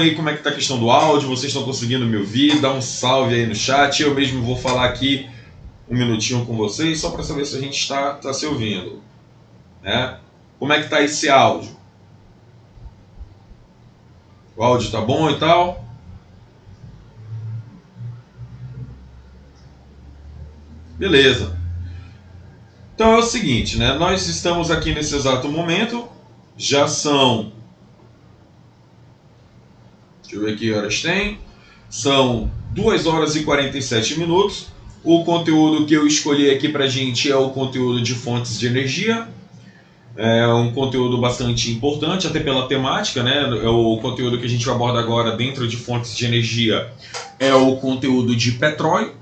aí como é que tá a questão do áudio, vocês estão conseguindo me ouvir? Dá um salve aí no chat, eu mesmo vou falar aqui um minutinho com vocês, só para saber se a gente está se ouvindo, né? Como é que tá esse áudio? O áudio tá bom e tal? Beleza. Então é o seguinte, né? Nós estamos aqui nesse exato momento, já são... Deixa eu ver que horas tem. São 2 horas e 47 minutos. O conteúdo que eu escolhi aqui pra gente é o conteúdo de fontes de energia. É um conteúdo bastante importante, até pela temática, né? É o conteúdo que a gente aborda agora dentro de fontes de energia é o conteúdo de petróleo,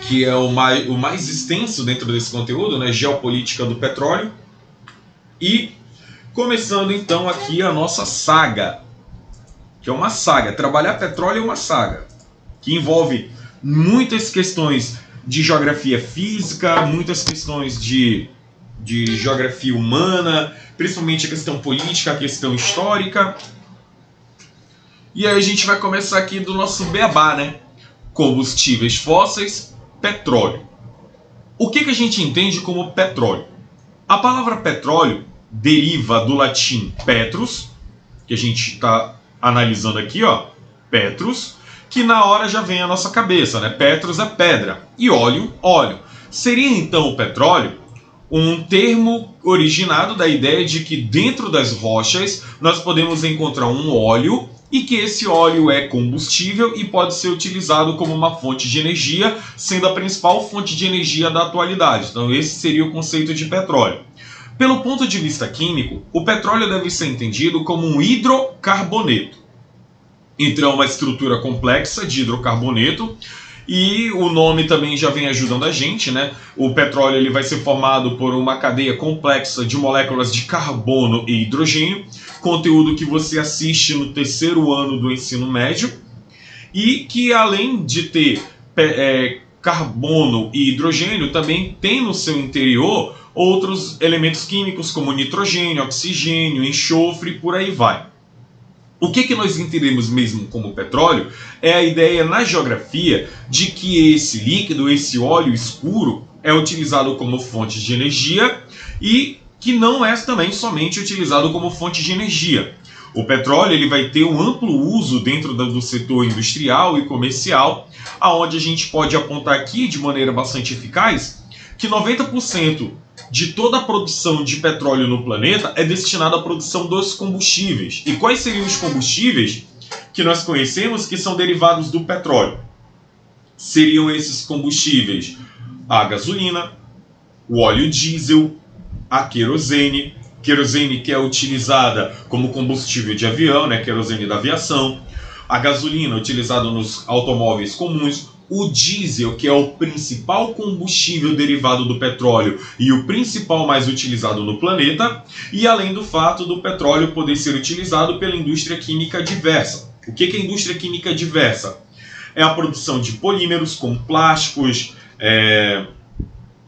que é o mais extenso dentro desse conteúdo, né? Geopolítica do petróleo. E começando então aqui a nossa saga, que é uma saga. Trabalhar petróleo é uma saga, que envolve muitas questões de geografia física, muitas questões de geografia humana, principalmente a questão política, a questão histórica. E aí a gente vai começar aqui do nosso beabá, né? Combustíveis fósseis, petróleo. O que a gente entende como petróleo? A palavra petróleo deriva do latim petrus, que a gente está analisando aqui, ó, petrus, que na hora já vem à nossa cabeça, né? Petrus é pedra e óleo, óleo. Seria então o petróleo um termo originado da ideia de que dentro das rochas nós podemos encontrar um óleo e que esse óleo é combustível e pode ser utilizado como uma fonte de energia, sendo a principal fonte de energia da atualidade. Então esse seria o conceito de petróleo. Pelo ponto de vista químico, o petróleo deve ser entendido como um hidrocarboneto. Então, é uma estrutura complexa de hidrocarboneto, e o nome também já vem ajudando a gente, né? O petróleo ele vai ser formado por uma cadeia complexa de moléculas de carbono e hidrogênio, conteúdo que você assiste no 3º ano do ensino médio, e que além de ter carbono e hidrogênio, também tem no seu interior outros elementos químicos como nitrogênio, oxigênio, enxofre e por aí vai. O que nós entendemos mesmo como petróleo é a ideia na geografia de que esse líquido, esse óleo escuro, é utilizado como fonte de energia e que não é também somente utilizado como fonte de energia. O petróleo ele vai ter um amplo uso dentro do setor industrial e comercial, aonde a gente pode apontar aqui de maneira bastante eficaz que 90% de toda a produção de petróleo no planeta é destinada à produção dos combustíveis. E quais seriam os combustíveis que nós conhecemos que são derivados do petróleo? Seriam esses combustíveis a gasolina, o óleo diesel, a querosene que é utilizada como combustível de avião, né? Querosene da aviação, a gasolina utilizada nos automóveis comuns, o diesel, que é o principal combustível derivado do petróleo e o principal mais utilizado no planeta, e além do fato do petróleo poder ser utilizado pela indústria química diversa. O que é a indústria química diversa? É a produção de polímeros como plásticos,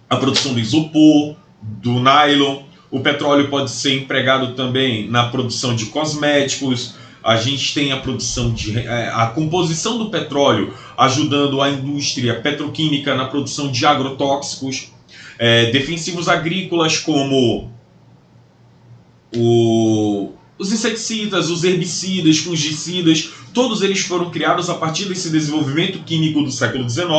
a produção do isopor, do nylon. O petróleo pode ser empregado também na produção de cosméticos. A gente tem a produção a composição do petróleo ajudando a indústria petroquímica na produção de agrotóxicos, defensivos agrícolas como os inseticidas, os herbicidas, fungicidas, todos eles foram criados a partir desse desenvolvimento químico do século XIX,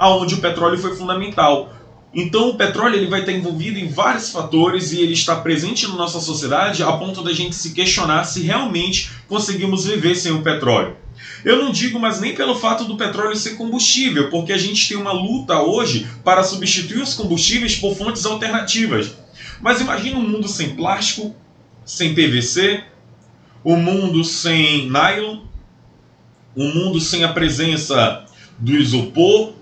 onde o petróleo foi fundamental. Então o petróleo ele vai estar envolvido em vários fatores e ele está presente na nossa sociedade a ponto da gente se questionar se realmente conseguimos viver sem o petróleo. Eu não digo mais nem pelo fato do petróleo ser combustível, porque a gente tem uma luta hoje para substituir os combustíveis por fontes alternativas. Mas imagina um mundo sem plástico, sem PVC, um mundo sem nylon, um mundo sem a presença do isopor.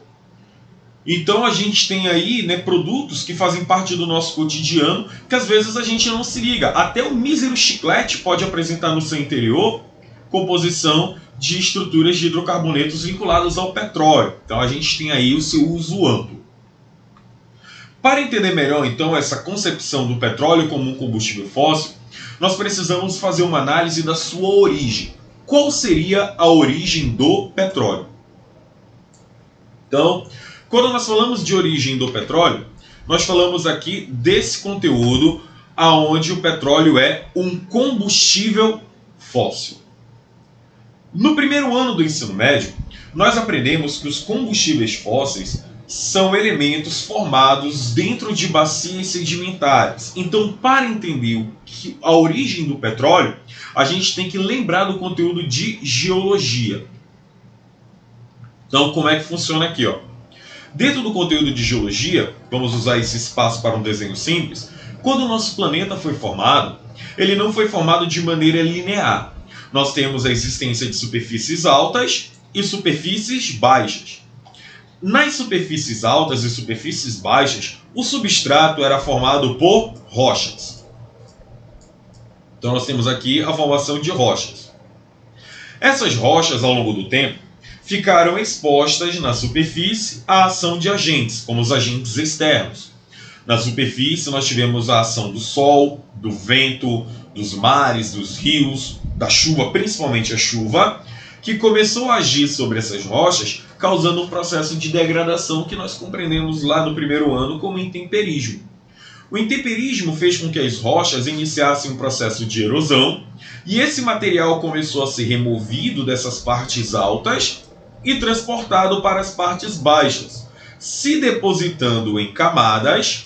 Então a gente tem aí, né, produtos que fazem parte do nosso cotidiano que às vezes a gente não se liga. Até o mísero chiclete pode apresentar no seu interior composição de estruturas de hidrocarbonetos vinculadas ao petróleo. Então a gente tem aí o seu uso amplo. Para entender melhor, então, essa concepção do petróleo como um combustível fóssil, nós precisamos fazer uma análise da sua origem. Qual seria a origem do petróleo? Então, quando nós falamos de origem do petróleo, nós falamos aqui desse conteúdo aonde o petróleo é um combustível fóssil. No primeiro ano do ensino médio, nós aprendemos que os combustíveis fósseis são elementos formados dentro de bacias sedimentares. Então, para entender a origem do petróleo, a gente tem que lembrar do conteúdo de geologia. Então, como é que funciona aqui, ó? Dentro do conteúdo de geologia, vamos usar esse espaço para um desenho simples. Quando o nosso planeta foi formado, ele não foi formado de maneira linear. Nós temos a existência de superfícies altas e superfícies baixas. Nas superfícies altas e superfícies baixas, o substrato era formado por rochas. Então nós temos aqui a formação de rochas. Essas rochas, ao longo do tempo, ficaram expostas na superfície à ação de agentes, como os agentes externos. Na superfície nós tivemos a ação do sol, do vento, dos mares, dos rios, da chuva, principalmente a chuva, que começou a agir sobre essas rochas, causando um processo de degradação que nós compreendemos lá no primeiro ano como intemperismo. O intemperismo fez com que as rochas iniciassem um processo de erosão, e esse material começou a ser removido dessas partes altas e transportado para as partes baixas, se depositando em camadas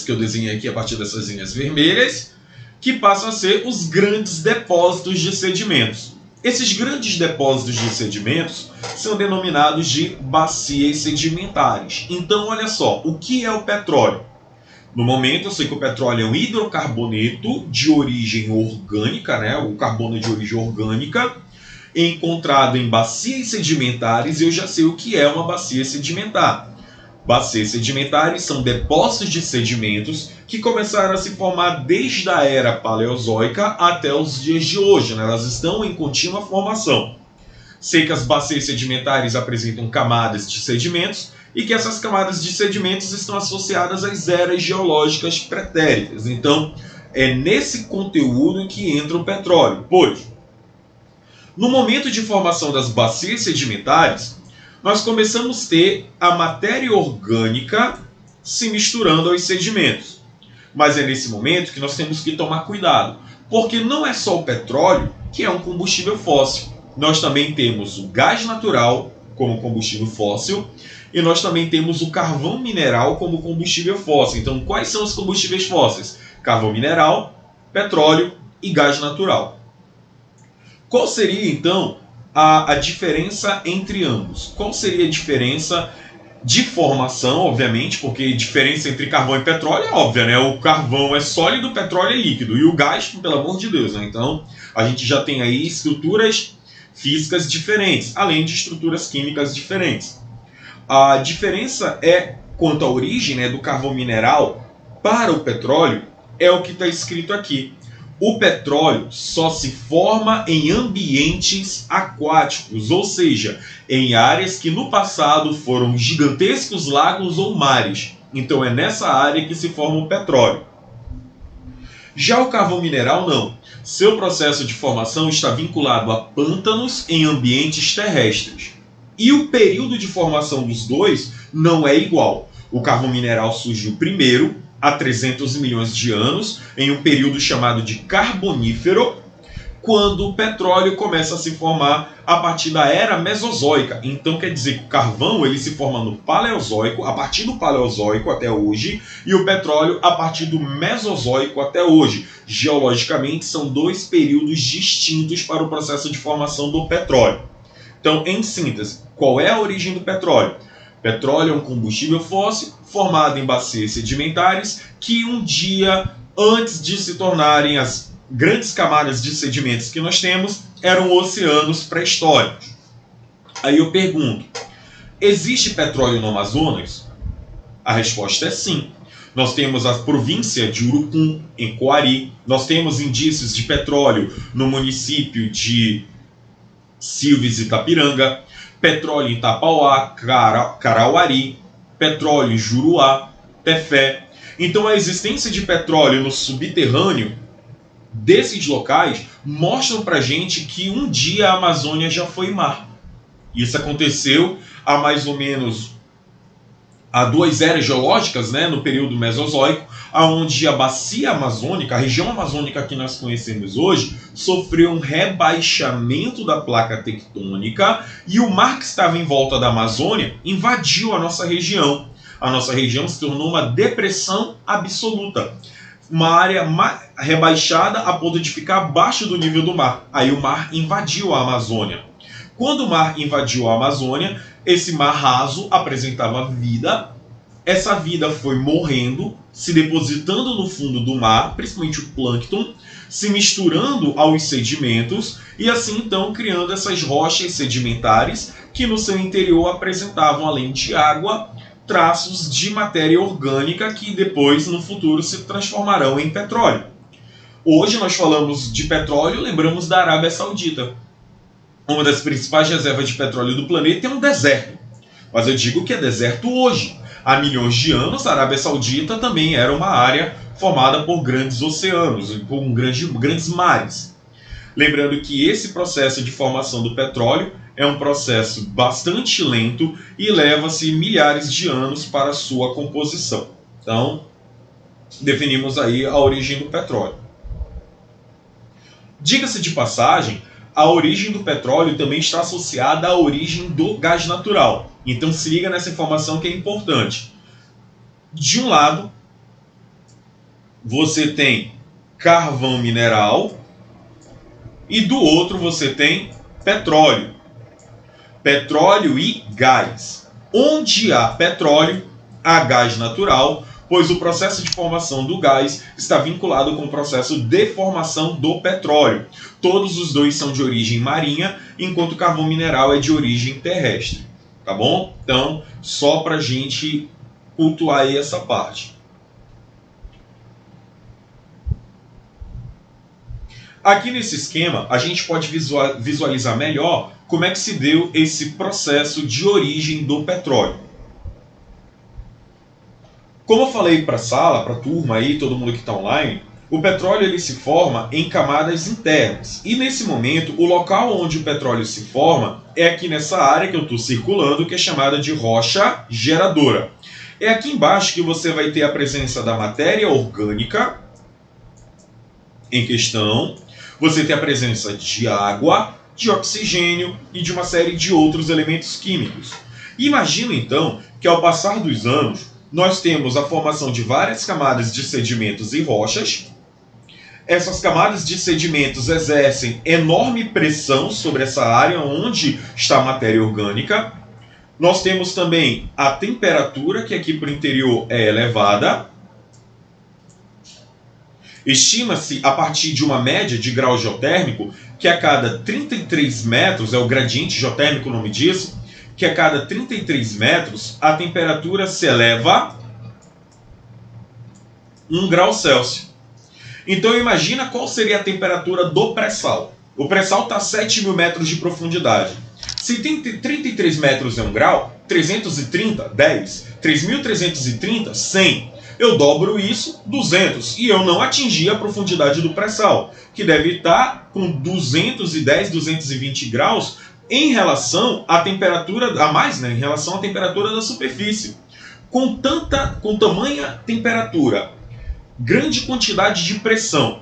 que eu desenhei aqui a partir dessas linhas vermelhas, que passam a ser os grandes depósitos de sedimentos. Esses grandes depósitos de sedimentos são denominados de bacias sedimentares. Então, olha só, o que é o petróleo? No momento, eu sei que o petróleo é um hidrocarboneto de origem orgânica, né? O carbono de origem orgânica, encontrado em bacias sedimentares, e eu já sei o que é uma bacia sedimentar. Bacias sedimentares são depósitos de sedimentos que começaram a se formar desde a era paleozoica até os dias de hoje, né? Elas estão em contínua formação. Sei que as bacias sedimentares apresentam camadas de sedimentos e que essas camadas de sedimentos estão associadas às eras geológicas pretéritas. Então, é nesse conteúdo que entra o petróleo, pois no momento de formação das bacias sedimentares, nós começamos a ter a matéria orgânica se misturando aos sedimentos. Mas é nesse momento que nós temos que tomar cuidado, porque não é só o petróleo que é um combustível fóssil. Nós também temos o gás natural como combustível fóssil e nós também temos o carvão mineral como combustível fóssil. Então, quais são os combustíveis fósseis? Carvão mineral, petróleo e gás natural. Qual seria, então, a diferença entre ambos? Qual seria a diferença de formação, obviamente, porque a diferença entre carvão e petróleo é óbvia, né? O carvão é sólido, o petróleo é líquido. E o gás, pelo amor de Deus, né? Então, a gente já tem aí estruturas físicas diferentes, além de estruturas químicas diferentes. A diferença é quanto à origem, né, do carvão mineral para o petróleo, é o que está escrito aqui. O petróleo só se forma em ambientes aquáticos, ou seja, em áreas que no passado foram gigantescos lagos ou mares. Então é nessa área que se forma o petróleo. Já o carvão mineral não. Seu processo de formação está vinculado a pântanos em ambientes terrestres. E o período de formação dos dois não é igual. O carvão mineral surgiu primeiro, há 300 milhões de anos, em um período chamado de Carbonífero, quando o petróleo começa a se formar a partir da era Mesozoica. Então quer dizer que o carvão ele se forma no Paleozoico, a partir do Paleozoico até hoje, e o petróleo a partir do Mesozoico até hoje. Geologicamente são dois períodos distintos para o processo de formação do petróleo. Então, em síntese, qual é a origem do petróleo? Petróleo é um combustível fóssil formado em bacias sedimentares que um dia, antes de se tornarem as grandes camadas de sedimentos que nós temos, eram oceanos pré-históricos. Aí eu pergunto, existe petróleo no Amazonas? A resposta é sim. Nós temos a província de Urucum, em Coari. Nós temos indícios de petróleo no município de Silves e Itapiranga. Petróleo em Tapauá, Carauari. petróleo em Juruá, Tefé. Então a existência de petróleo no subterrâneo desses locais mostram pra gente que um dia a Amazônia já foi mar. Isso aconteceu há mais ou menos há 2 eras geológicas, né, no período Mesozoico, onde a bacia amazônica, a região amazônica que nós conhecemos hoje, sofreu um rebaixamento da placa tectônica e o mar que estava em volta da Amazônia invadiu a nossa região. A nossa região se tornou uma depressão absoluta. Uma área rebaixada a ponto de ficar abaixo do nível do mar. Aí o mar invadiu a Amazônia. Quando o mar invadiu a Amazônia, esse mar raso apresentava vida. Essa vida foi morrendo, se depositando no fundo do mar, principalmente o plâncton, se misturando aos sedimentos e assim então criando essas rochas sedimentares que no seu interior apresentavam, além de água, traços de matéria orgânica que depois, no futuro, se transformarão em petróleo. Hoje nós falamos de petróleo, lembramos da Arábia Saudita. Uma das principais reservas de petróleo do planeta é um deserto. Mas eu digo que é deserto hoje. Há milhões de anos, a Arábia Saudita também era uma área formada por grandes oceanos, com grandes mares. Lembrando que esse processo de formação do petróleo é um processo bastante lento e leva-se milhares de anos para a sua composição. Então, definimos aí a origem do petróleo. Diga-se de passagem, a origem do petróleo também está associada à origem do gás natural. Então se liga nessa informação que é importante. De um lado, você tem carvão mineral e do outro você tem petróleo. Petróleo e gás. Onde há petróleo, há gás natural, pois o processo de formação do gás está vinculado com o processo de formação do petróleo. Todos os dois são de origem marinha, enquanto o carvão mineral é de origem terrestre. Tá bom? Então, só para a gente cultuar aí essa parte. Aqui nesse esquema, a gente pode visualizar melhor como é que se deu esse processo de origem do petróleo. Como eu falei para a sala, para a turma aí, todo mundo que está online, o petróleo ele se forma em camadas internas. E nesse momento, o local onde o petróleo se forma é aqui nessa área que eu estou circulando, que é chamada de rocha geradora. É aqui embaixo que você vai ter a presença da matéria orgânica em questão. Você tem a presença de água, de oxigênio e de uma série de outros elementos químicos. Imagina então que ao passar dos anos, nós temos a formação de várias camadas de sedimentos e rochas. Essas camadas de sedimentos exercem enorme pressão sobre essa área onde está a matéria orgânica. Nós temos também a temperatura, que aqui para o interior é elevada. Estima-se, a partir de uma média de grau geotérmico, que a cada 33 metros, é o gradiente geotérmico o nome disso, que a cada 33 metros a temperatura se eleva 1 grau Celsius. Então imagina qual seria a temperatura do pré-sal. O pré-sal está a 7.000 metros de profundidade. Se tem 33 metros é 1 grau, 330, 10. 3.330, 100. Eu dobro isso, 200. E eu não atingi a profundidade do pré-sal, que deve estar com 210, 220 graus em relação à temperatura, a mais, né, em relação à temperatura da superfície. Com tamanha temperatura, grande quantidade de pressão,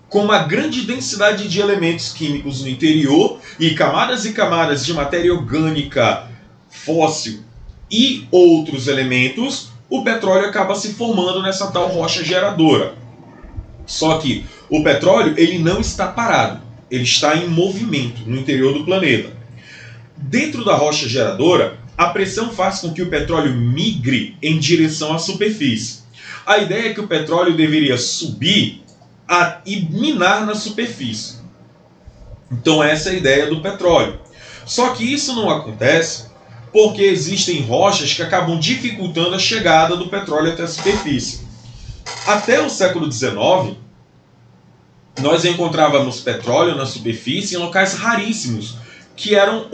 com uma grande densidade de elementos químicos no interior e camadas de matéria orgânica, fóssil e outros elementos, o petróleo acaba se formando nessa tal rocha geradora. Só que o petróleo ele não está parado, ele está em movimento no interior do planeta. Dentro da rocha geradora, a pressão faz com que o petróleo migre em direção à superfície. A ideia é que o petróleo deveria subir e minar na superfície. Então essa é a ideia do petróleo. Só que isso não acontece porque existem rochas que acabam dificultando a chegada do petróleo até a superfície. Até o século XIX, nós encontrávamos petróleo na superfície em locais raríssimos, que eram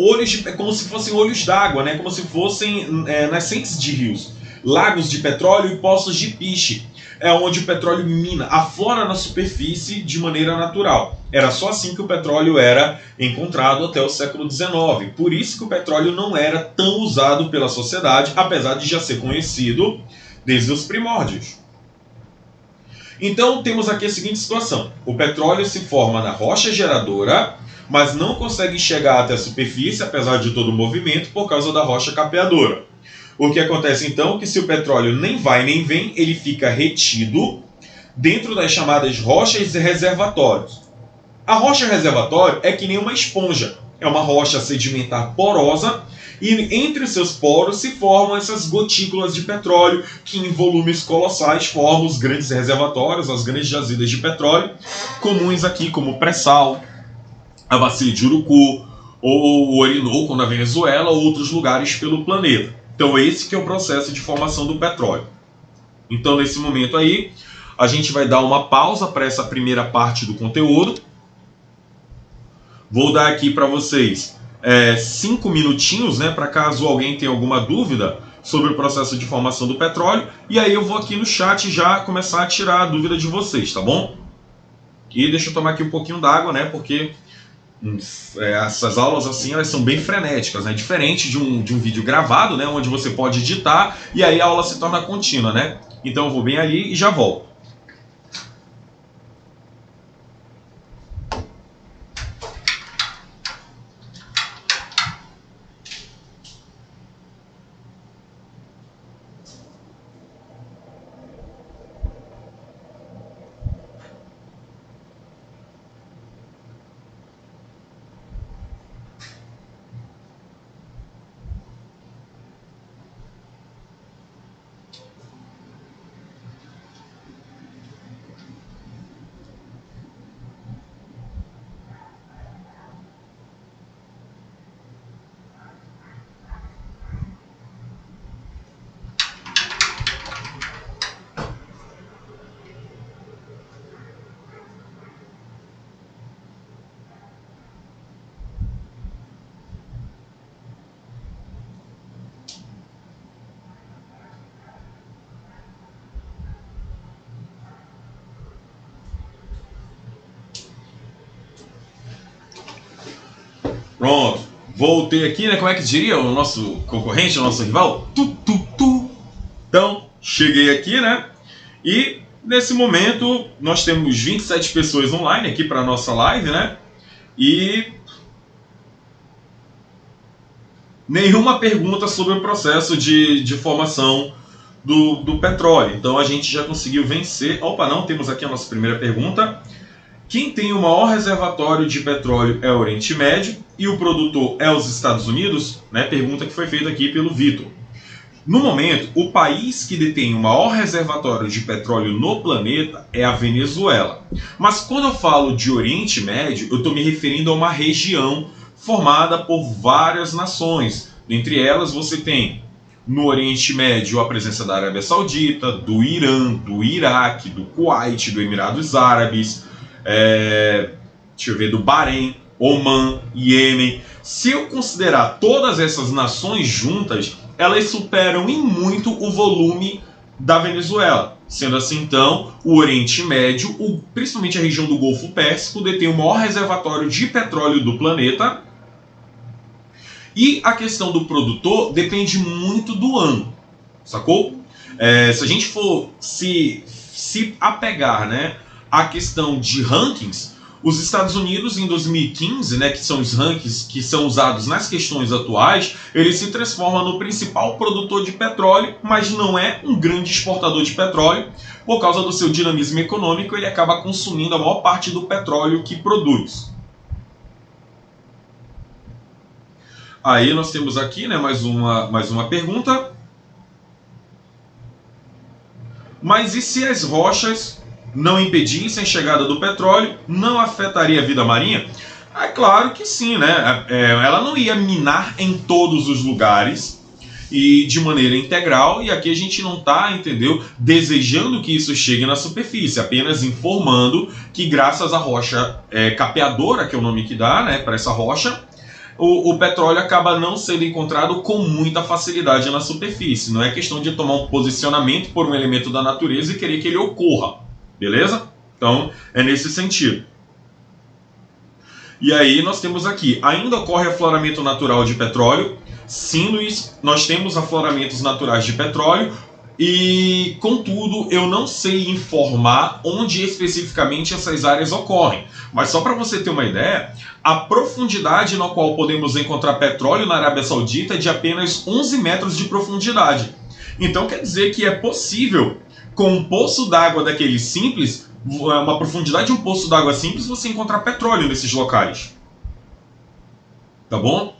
como se fossem olhos d'água, né? Como se fossem nascentes de rios. lagos de petróleo e poços de piche, é onde o petróleo mina, aflora na superfície de maneira natural. Era só assim que o petróleo era encontrado até o século XIX. Por isso que o petróleo não era tão usado pela sociedade, apesar de já ser conhecido desde os primórdios. Então temos aqui a seguinte situação: o petróleo se forma na rocha geradora, mas não consegue chegar até a superfície, apesar de todo o movimento, por causa da rocha capeadora. O que acontece então é que se o petróleo nem vai nem vem, ele fica retido dentro das chamadas rochas reservatórios. A rocha reservatório é que nem uma esponja, é uma rocha sedimentar porosa, e entre seus poros se formam essas gotículas de petróleo que em volumes colossais formam os grandes reservatórios, as grandes jazidas de petróleo, comuns aqui como o pré-sal, a bacia de Urucu, ou o Orinoco na Venezuela, ou outros lugares pelo planeta. Então esse que é o processo de formação do petróleo. Então nesse momento aí, a gente vai dar uma pausa para essa primeira parte do conteúdo. Vou dar aqui para vocês 5 minutinhos, né, para caso alguém tenha alguma dúvida sobre o processo de formação do petróleo. E aí eu vou aqui no chat já começar a tirar a dúvida de vocês, tá bom? E deixa eu tomar aqui um pouquinho d'água, né, porque essas aulas assim, elas são bem frenéticas, né? Diferente de um vídeo gravado, né? Onde você pode editar e aí a aula se torna contínua, né? Então eu vou bem ali e já volto. Pronto, voltei aqui, né? Como é que diria o nosso concorrente, o nosso rival? Então, cheguei aqui, né? E nesse momento nós temos 27 pessoas online aqui para a nossa live, né? E nenhuma pergunta sobre o processo de formação do petróleo. Então a gente já conseguiu vencer. Opa, não, temos aqui a nossa primeira pergunta. Quem tem o maior reservatório de petróleo é o Oriente Médio e o produtor é os Estados Unidos? Né? Pergunta que foi feita aqui pelo Vitor. No momento, o país que detém o maior reservatório de petróleo no planeta é a Venezuela. Mas quando eu falo de Oriente Médio, eu estou me referindo a uma região formada por várias nações. Dentre elas, você tem no Oriente Médio a presença da Arábia Saudita, do Irã, do Iraque, do Kuwait, do Emirados Árabes, deixa eu ver, do Bahrein, Omã, Iêmen. Se eu considerar todas essas nações juntas, elas superam em muito o volume da Venezuela. Sendo assim, então, o Oriente Médio, principalmente a região do Golfo Pérsico, detém o maior reservatório de petróleo do planeta. E a questão do produtor depende muito do ano, sacou? Se a gente for se apegar, né, à questão de rankings, os Estados Unidos em 2015, né, que são os rankings que são usados nas questões atuais, ele se transforma no principal produtor de petróleo, mas não é um grande exportador de petróleo. Por causa do seu dinamismo econômico, ele acaba consumindo a maior parte do petróleo que produz. Aí nós temos aqui, né, mais uma pergunta. Mas e se as rochas não impedissem a chegada do petróleo, não afetaria a vida marinha? É claro que sim, né? Ela não ia minar em todos os lugares e de maneira integral, e aqui a gente não está, entendeu, desejando que isso chegue na superfície, apenas informando que graças à rocha capeadora, que é o nome que dá, né, para essa rocha, o petróleo acaba não sendo encontrado com muita facilidade na superfície. Não é questão de tomar um posicionamento por um elemento da natureza e querer que ele ocorra, beleza? Então, é nesse sentido. E aí nós temos aqui, ainda ocorre afloramento natural de petróleo. Sim, Luiz, nós temos afloramentos naturais de petróleo e, contudo, eu não sei informar onde especificamente essas áreas ocorrem. Mas só para você ter uma ideia, a profundidade na qual podemos encontrar petróleo na Arábia Saudita é de apenas 11 metros de profundidade. Então quer dizer que é possível, com um poço d'água daquele simples, uma profundidade de um poço d'água simples, você encontrar petróleo nesses locais. Tá bom?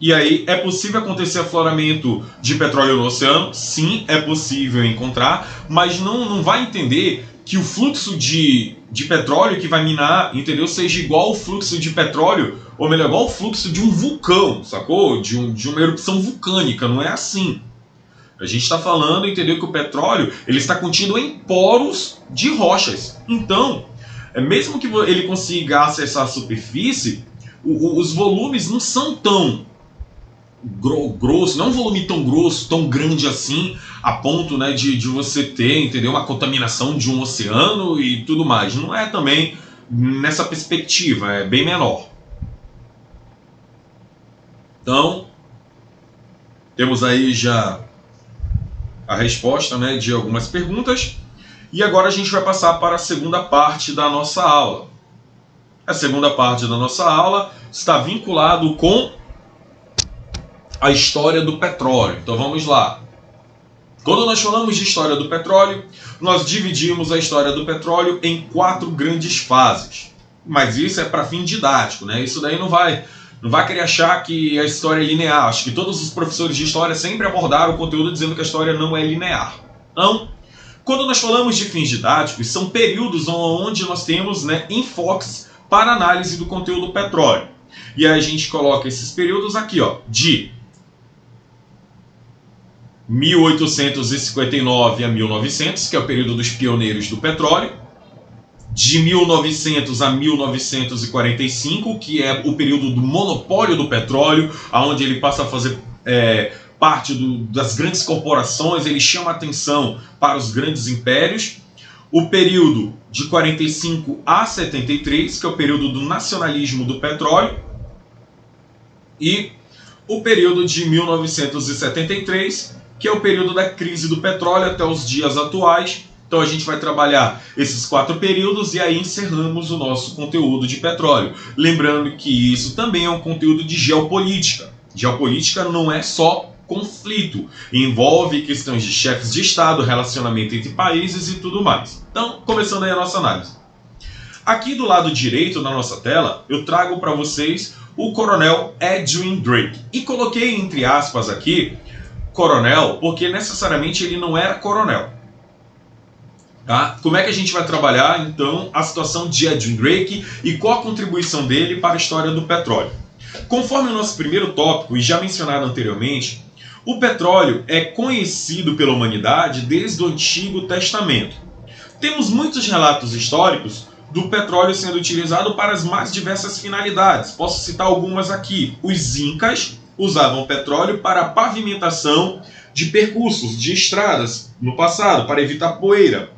E aí, é possível acontecer afloramento de petróleo no oceano? Sim, é possível encontrar, mas não vai entender que o fluxo de petróleo que vai minar, entendeu, seja igual ao fluxo de petróleo, ou melhor, igual ao fluxo de um vulcão, sacou? De uma erupção vulcânica, não é assim. A gente está falando, entendeu, que o petróleo ele está contido em poros de rochas. Então, mesmo que ele consiga acessar a superfície, os volumes não são tão grosso, não é um volume tão grosso, tão grande assim, a ponto, né, de você ter, entendeu, uma contaminação de um oceano e tudo mais. Não é também nessa perspectiva, é bem menor. Então, temos aí já a resposta, né, de algumas perguntas. E agora a gente vai passar para a segunda parte da nossa aula. A segunda parte da nossa aula está vinculado com a história do petróleo. Então vamos lá. Quando nós falamos de história do petróleo, nós dividimos a história do petróleo em 4 grandes fases. Mas isso é para fim didático, né? Isso daí não vai querer achar que a história é linear. Acho que todos os professores de história sempre abordaram o conteúdo dizendo que a história não é linear. Não. Quando nós falamos de fins didáticos, são períodos onde nós temos, né, enfoques para análise do conteúdo do petróleo. E aí a gente coloca esses períodos aqui, ó, de 1859 a 1900, que é o período dos pioneiros do petróleo, de 1900 a 1945, que é o período do monopólio do petróleo, onde ele passa a fazer parte das grandes corporações, ele chama atenção para os grandes impérios. O período de 45 a 73, que é o período do nacionalismo do petróleo, e o período de 1973, que é o período da crise do petróleo até os dias atuais. Então a gente vai trabalhar esses 4 períodos e aí encerramos o nosso conteúdo de petróleo. Lembrando que isso também é um conteúdo de geopolítica. Geopolítica não é só conflito, envolve questões de chefes de Estado, relacionamento entre países e tudo mais. Então, começando aí a nossa análise. Aqui do lado direito da nossa tela, eu trago para vocês o coronel Edwin Drake. E coloquei entre aspas aqui, coronel, porque necessariamente ele não era coronel. Tá? Como é que a gente vai trabalhar, então, a situação de Edwin Drake e qual a contribuição dele para a história do petróleo? Conforme o nosso primeiro tópico, e já mencionado anteriormente, o petróleo é conhecido pela humanidade desde o Antigo Testamento. Temos muitos relatos históricos do petróleo sendo utilizado para as mais diversas finalidades. Posso citar algumas aqui. Os incas usavam petróleo para a pavimentação de percursos, de estradas, no passado, para evitar poeira.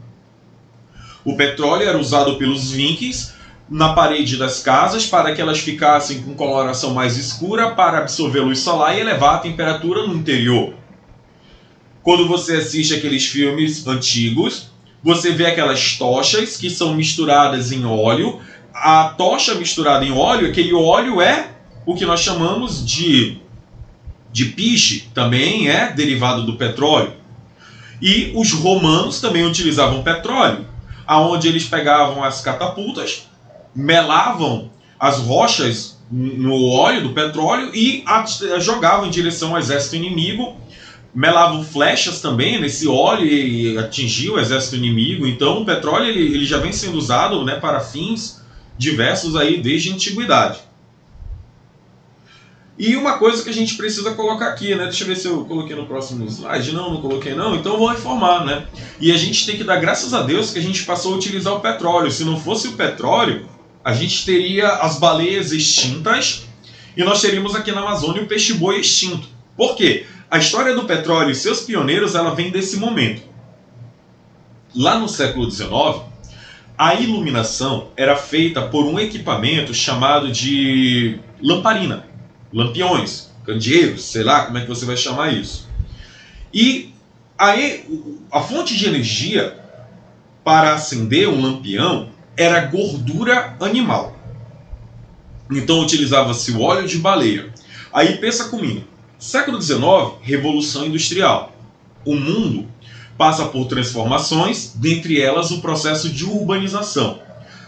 O petróleo era usado pelos vikings na parede das casas para que elas ficassem com coloração mais escura para absorver a luz solar e elevar a temperatura no interior. Quando você assiste aqueles filmes antigos, você vê aquelas tochas que são misturadas em óleo. A tocha misturada em óleo, aquele óleo é o que nós chamamos de piche, também é derivado do petróleo. E os romanos também utilizavam petróleo, aonde eles pegavam as catapultas, melavam as rochas no óleo do petróleo e jogavam em direção ao exército inimigo, melavam flechas também nesse óleo e atingiam o exército inimigo. Então o petróleo ele já vem sendo usado, né, para fins diversos aí desde a antiguidade. E uma coisa que a gente precisa colocar aqui, né? Deixa eu ver se eu coloquei no próximo slide. Não coloquei não, então eu vou informar, né? E a gente tem que dar graças a Deus que a gente passou a utilizar o petróleo. Se não fosse o petróleo, a gente teria as baleias extintas e nós teríamos aqui na Amazônia o peixe-boi extinto. Por quê? A história do petróleo e seus pioneiros ela vem desse momento. Lá no século XIX, a iluminação era feita por um equipamento chamado de lamparina, lampiões, candeeiros, sei lá como é que você vai chamar isso. E a fonte de energia para acender um lampião era gordura animal. Então utilizava-se o óleo de baleia. Aí pensa comigo, século XIX, Revolução Industrial. O mundo passa por transformações, dentre elas o processo de urbanização.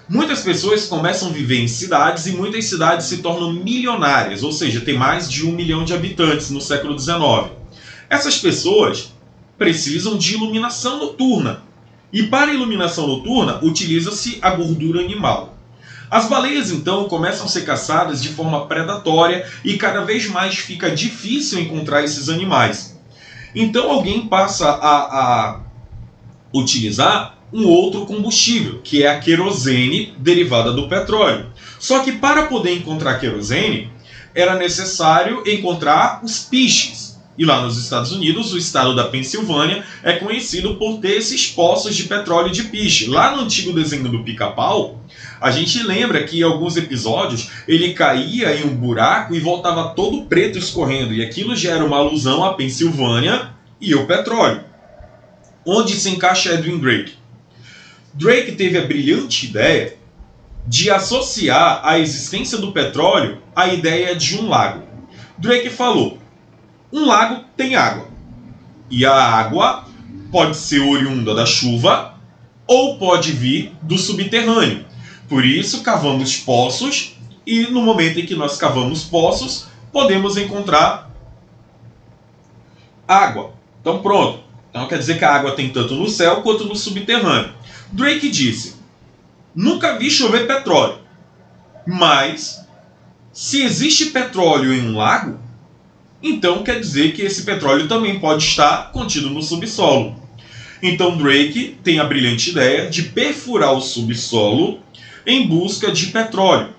Muitas pessoas começam a viver em cidades e muitas cidades se tornam milionárias, ou seja, tem mais de 1 milhão de habitantes no século XIX. Essas pessoas precisam de iluminação noturna. E para a iluminação noturna, utiliza-se a gordura animal. As baleias, então, começam a ser caçadas de forma predatória e cada vez mais fica difícil encontrar esses animais. Então alguém passa a utilizar um outro combustível, que é a querosene derivada do petróleo. Só que para poder encontrar querosene, era necessário encontrar os piches. E lá nos Estados Unidos, o estado da Pensilvânia é conhecido por ter esses poços de petróleo de piche. Lá no antigo desenho do Pica-Pau, a gente lembra que em alguns episódios ele caía em um buraco e voltava todo preto escorrendo. E aquilo gera uma alusão à Pensilvânia e ao petróleo. Onde se encaixa Edwin Drake? Drake teve a brilhante ideia de associar a existência do petróleo à ideia de um lago. Drake falou: um lago tem água. E a água pode ser oriunda da chuva ou pode vir do subterrâneo. Por isso, cavamos poços e no momento em que nós cavamos poços, podemos encontrar água. Então pronto. Então quer dizer que a água tem tanto no céu quanto no subterrâneo. Drake disse: nunca vi chover petróleo. Mas, se existe petróleo em um lago, então quer dizer que esse petróleo também pode estar contido no subsolo. Então Drake tem a brilhante ideia de perfurar o subsolo em busca de petróleo.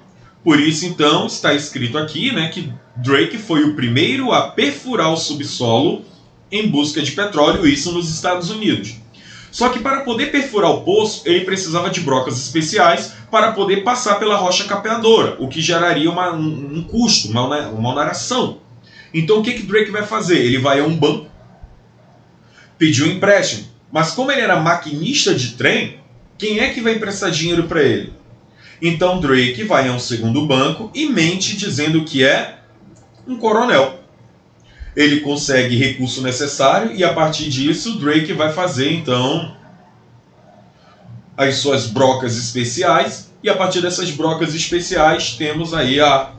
Por isso, então, está escrito aqui, né, que Drake foi o primeiro a perfurar o subsolo em busca de petróleo, isso nos Estados Unidos. Só que para poder perfurar o poço, ele precisava de brocas especiais para poder passar pela rocha capeadora, o que geraria um custo, uma oneração. Então o que Drake vai fazer? Ele vai a um banco, pedir um empréstimo. Mas como ele era maquinista de trem, quem é que vai emprestar dinheiro para ele? Então Drake vai a um segundo banco e mente dizendo que é um coronel. Ele consegue recurso necessário e a partir disso Drake vai fazer então as suas brocas especiais. E a partir dessas brocas especiais temos aí a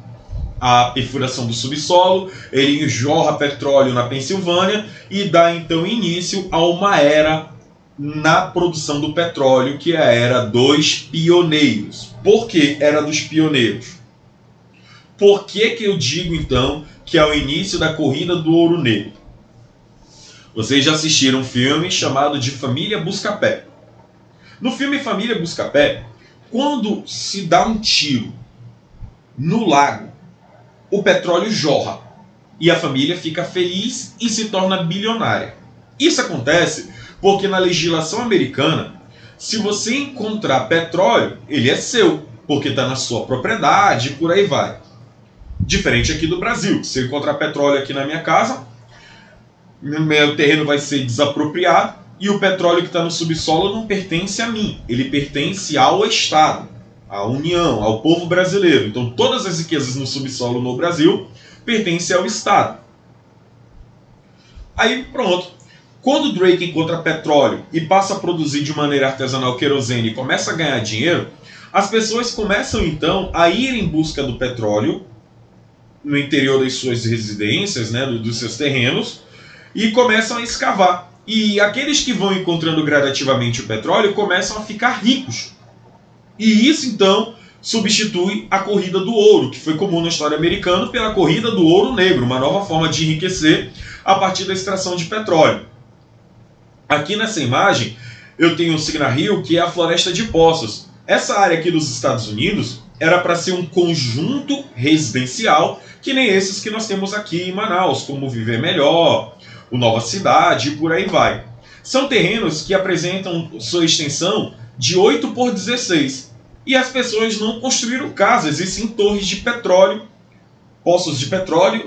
perfuração do subsolo, ele jorra petróleo na Pensilvânia e dá então início a uma era na produção do petróleo, que é a era dos pioneiros. Por que era dos pioneiros? Por que eu digo então que é o início da corrida do ouro negro? Vocês já assistiram um filme chamado de Família Buscapé. No filme Família Buscapé, quando se dá um tiro no lago, o petróleo jorra e a família fica feliz e se torna bilionária. Isso acontece porque na legislação americana, se você encontrar petróleo, ele é seu, porque está na sua propriedade e por aí vai. Diferente aqui do Brasil, se eu encontrar petróleo aqui na minha casa, meu terreno vai ser desapropriado e o petróleo que está no subsolo não pertence a mim, ele pertence ao Estado, à União, ao povo brasileiro. Então todas as riquezas no subsolo no Brasil pertencem ao Estado. Aí pronto. Quando Drake encontra petróleo e passa a produzir de maneira artesanal querosene e começa a ganhar dinheiro, as pessoas começam então a ir em busca do petróleo no interior das suas residências, né, dos seus terrenos, e começam a escavar. E aqueles que vão encontrando gradativamente o petróleo começam a ficar ricos. E isso então substitui a corrida do ouro, que foi comum na história americana, pela corrida do ouro negro, uma nova forma de enriquecer a partir da extração de petróleo. Aqui nessa imagem eu tenho o Signal Hill, que é a floresta de Poços. Essa área aqui dos Estados Unidos era para ser um conjunto residencial, que nem esses que nós temos aqui em Manaus, como Viver Melhor, o Nova Cidade e por aí vai. São terrenos que apresentam sua extensão de 8 por 16. E as pessoas não construíram casas, e sim torres de petróleo, poços de petróleo,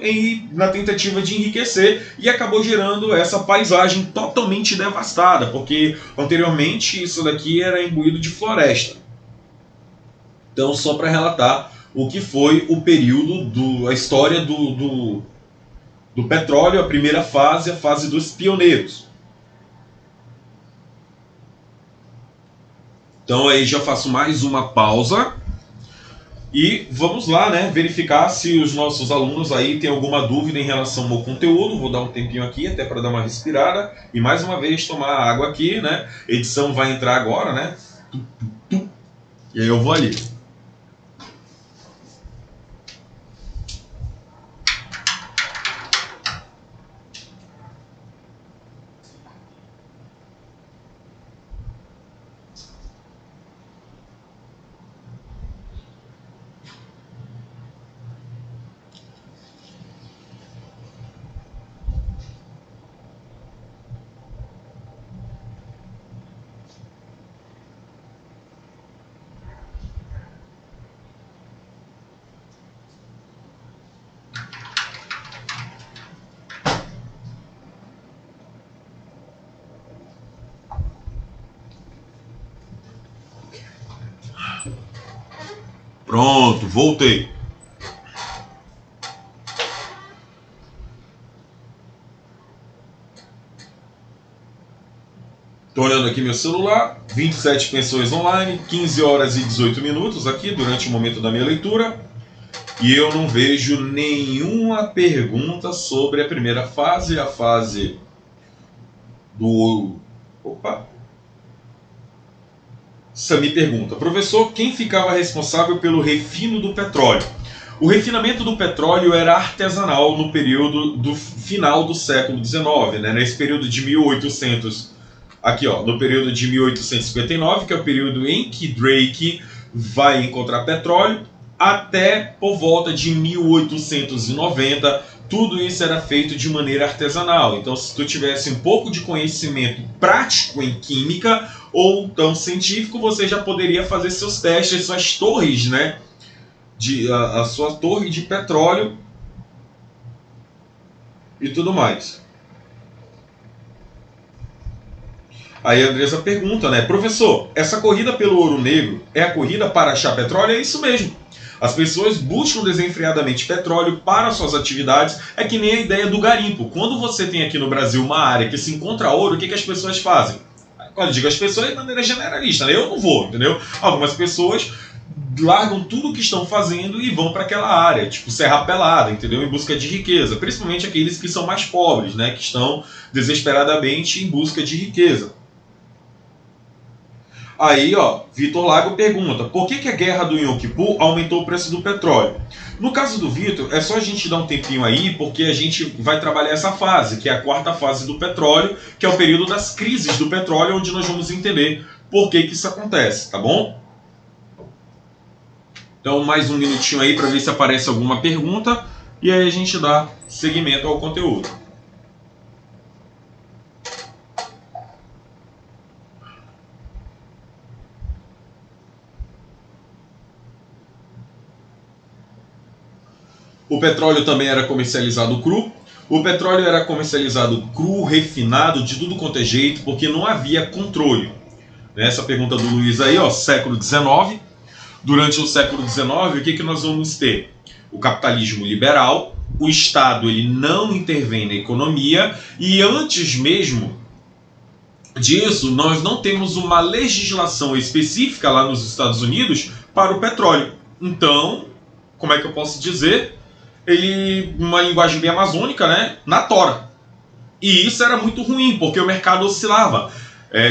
na tentativa de enriquecer, e acabou gerando essa paisagem totalmente devastada, porque anteriormente isso daqui era imbuído de floresta. Então, só para relatar o que foi o período, a história do petróleo, a primeira fase, a fase dos pioneiros. Então aí já faço mais uma pausa e vamos lá, né, verificar se os nossos alunos aí têm alguma dúvida em relação ao conteúdo. Vou dar um tempinho aqui até para dar uma respirada e mais uma vez tomar água aqui, né? A edição vai entrar agora, né? E aí eu vou ali. Pronto, voltei. Estou olhando aqui meu celular, 27 pessoas online, 15 horas e 18 minutos aqui durante o momento da minha leitura. E eu não vejo nenhuma pergunta sobre a primeira fase, a fase do... Opa! Sami pergunta, professor, quem ficava responsável pelo refino do petróleo? O refinamento do petróleo era artesanal no período do final do século XIX, né? Nesse período de 1800, aqui ó, no período de 1859, que é o período em que Drake vai encontrar petróleo, até por volta de 1890, tudo isso era feito de maneira artesanal. Então, se tu tivesse um pouco de conhecimento prático em química ou tão científico, você já poderia fazer seus testes, suas torres, né? A sua torre de petróleo e tudo mais. Aí a Andresa pergunta, né? Professor, essa corrida pelo ouro negro é a corrida para achar petróleo? É isso mesmo. As pessoas buscam desenfreadamente petróleo para suas atividades. É que nem a ideia do garimpo. Quando você tem aqui no Brasil uma área que se encontra ouro, o que as pessoas fazem? Quando eu digo as pessoas, de maneira generalista, né? Eu não vou, entendeu? Algumas pessoas largam tudo o que estão fazendo e vão para aquela área, tipo Serra Pelada, entendeu? Em busca de riqueza. Principalmente aqueles que são mais pobres, né? Que estão desesperadamente em busca de riqueza. Aí, ó, Vitor Lago pergunta, por que a guerra do Yom Kippur aumentou o preço do petróleo? No caso do Vitor, é só a gente dar um tempinho aí, porque a gente vai trabalhar essa fase, que é a quarta fase do petróleo, que é o período das crises do petróleo, onde nós vamos entender por que isso acontece, tá bom? Então, mais um minutinho aí para ver se aparece alguma pergunta, e aí a gente dá seguimento ao conteúdo. O petróleo também era comercializado cru. O petróleo era comercializado cru, refinado, de tudo quanto é jeito, porque não havia controle. Essa pergunta do Luiz aí, ó, século XIX. Durante o século XIX, o que nós vamos ter? O capitalismo liberal, o Estado ele não intervém na economia, e antes mesmo disso, nós não temos uma legislação específica lá nos Estados Unidos para o petróleo. Então, como é que eu posso dizer? Ele, uma linguagem bem amazônica, né, na tora. E isso era muito ruim, porque o mercado oscilava.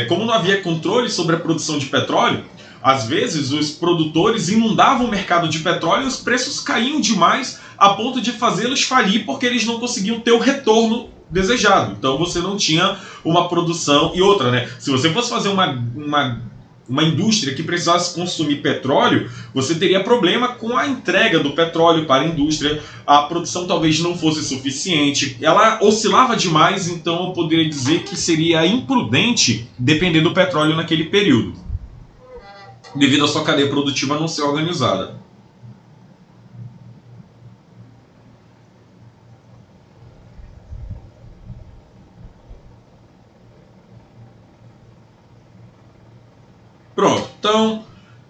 Como não havia controle sobre a produção de petróleo, às vezes os produtores inundavam o mercado de petróleo e os preços caíam demais a ponto de fazê-los falir, porque eles não conseguiam ter o retorno desejado. Então você não tinha uma produção. E outra, né, se você fosse fazer uma uma indústria que precisasse consumir petróleo, você teria problema com a entrega do petróleo para a indústria, a produção talvez não fosse suficiente, ela oscilava demais, então eu poderia dizer que seria imprudente depender do petróleo naquele período, devido à sua cadeia produtiva não ser organizada. Pronto, então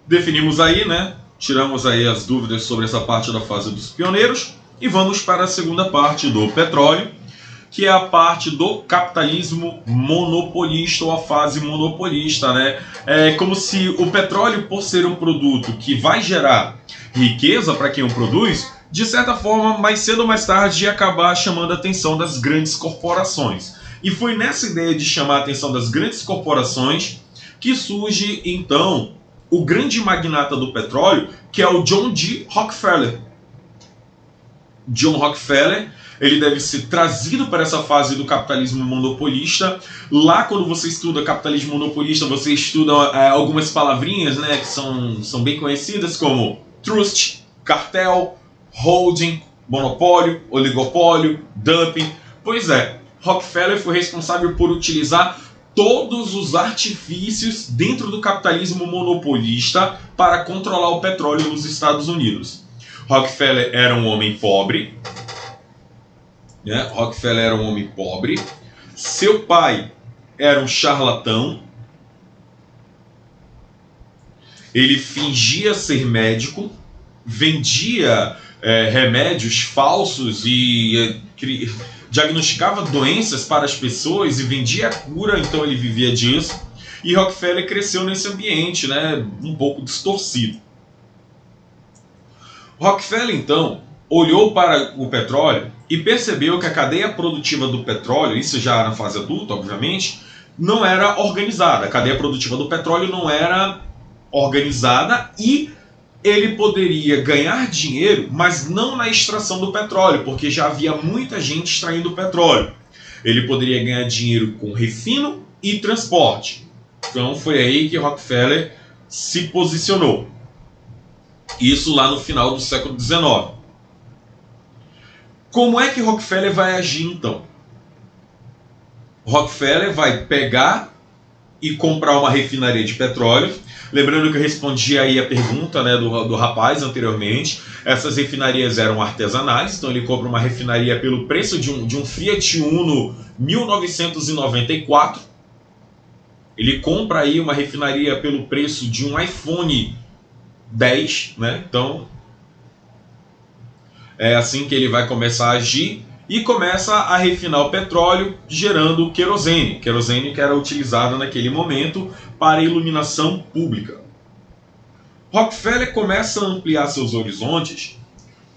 definimos aí, né? Tiramos aí as dúvidas sobre essa parte da fase dos pioneiros e vamos para a segunda parte do petróleo, que é a parte do capitalismo monopolista ou a fase monopolista, né? É como se o petróleo, por ser um produto que vai gerar riqueza para quem o produz, de certa forma, mais cedo ou mais tarde, ia acabar chamando a atenção das grandes corporações. E foi nessa ideia de chamar a atenção das grandes corporações que surge, então, o grande magnata do petróleo, que é o John D. Rockefeller. John Rockefeller, ele deve ser trazido para essa fase do capitalismo monopolista. Lá, quando você estuda capitalismo monopolista, você estuda algumas palavrinhas, né, que são bem conhecidas, como trust, cartel, holding, monopólio, oligopólio, dumping. Pois é, Rockefeller foi responsável por utilizar todos os artifícios dentro do capitalismo monopolista para controlar o petróleo nos Estados Unidos. Rockefeller era um homem pobre, né? Rockefeller era um homem pobre. Seu pai era um charlatão. Ele fingia ser médico, vendia remédios falsos e diagnosticava doenças para as pessoas e vendia a cura, então ele vivia disso. E Rockefeller cresceu nesse ambiente, né, um pouco distorcido. Rockefeller, então, olhou para o petróleo e percebeu que a cadeia produtiva do petróleo, isso já na fase adulta, obviamente, não era organizada. A cadeia produtiva do petróleo não era organizada e ele poderia ganhar dinheiro, mas não na extração do petróleo, porque já havia muita gente extraindo petróleo. Ele poderia ganhar dinheiro com refino e transporte. Então foi aí que Rockefeller se posicionou. Isso lá no final do século XIX. Como é que Rockefeller vai agir então? Rockefeller vai pegar e comprar uma refinaria de petróleo. Lembrando que eu respondi aí a pergunta, né, do rapaz anteriormente. Essas refinarias eram artesanais, então ele compra uma refinaria pelo preço de um Fiat Uno 1994. Ele compra aí uma refinaria pelo preço de um iPhone 10, né? Então é assim que ele vai começar a agir e começa a refinar o petróleo, gerando querosene. Querosene que era utilizado naquele momento para iluminação pública. Rockefeller começa a ampliar seus horizontes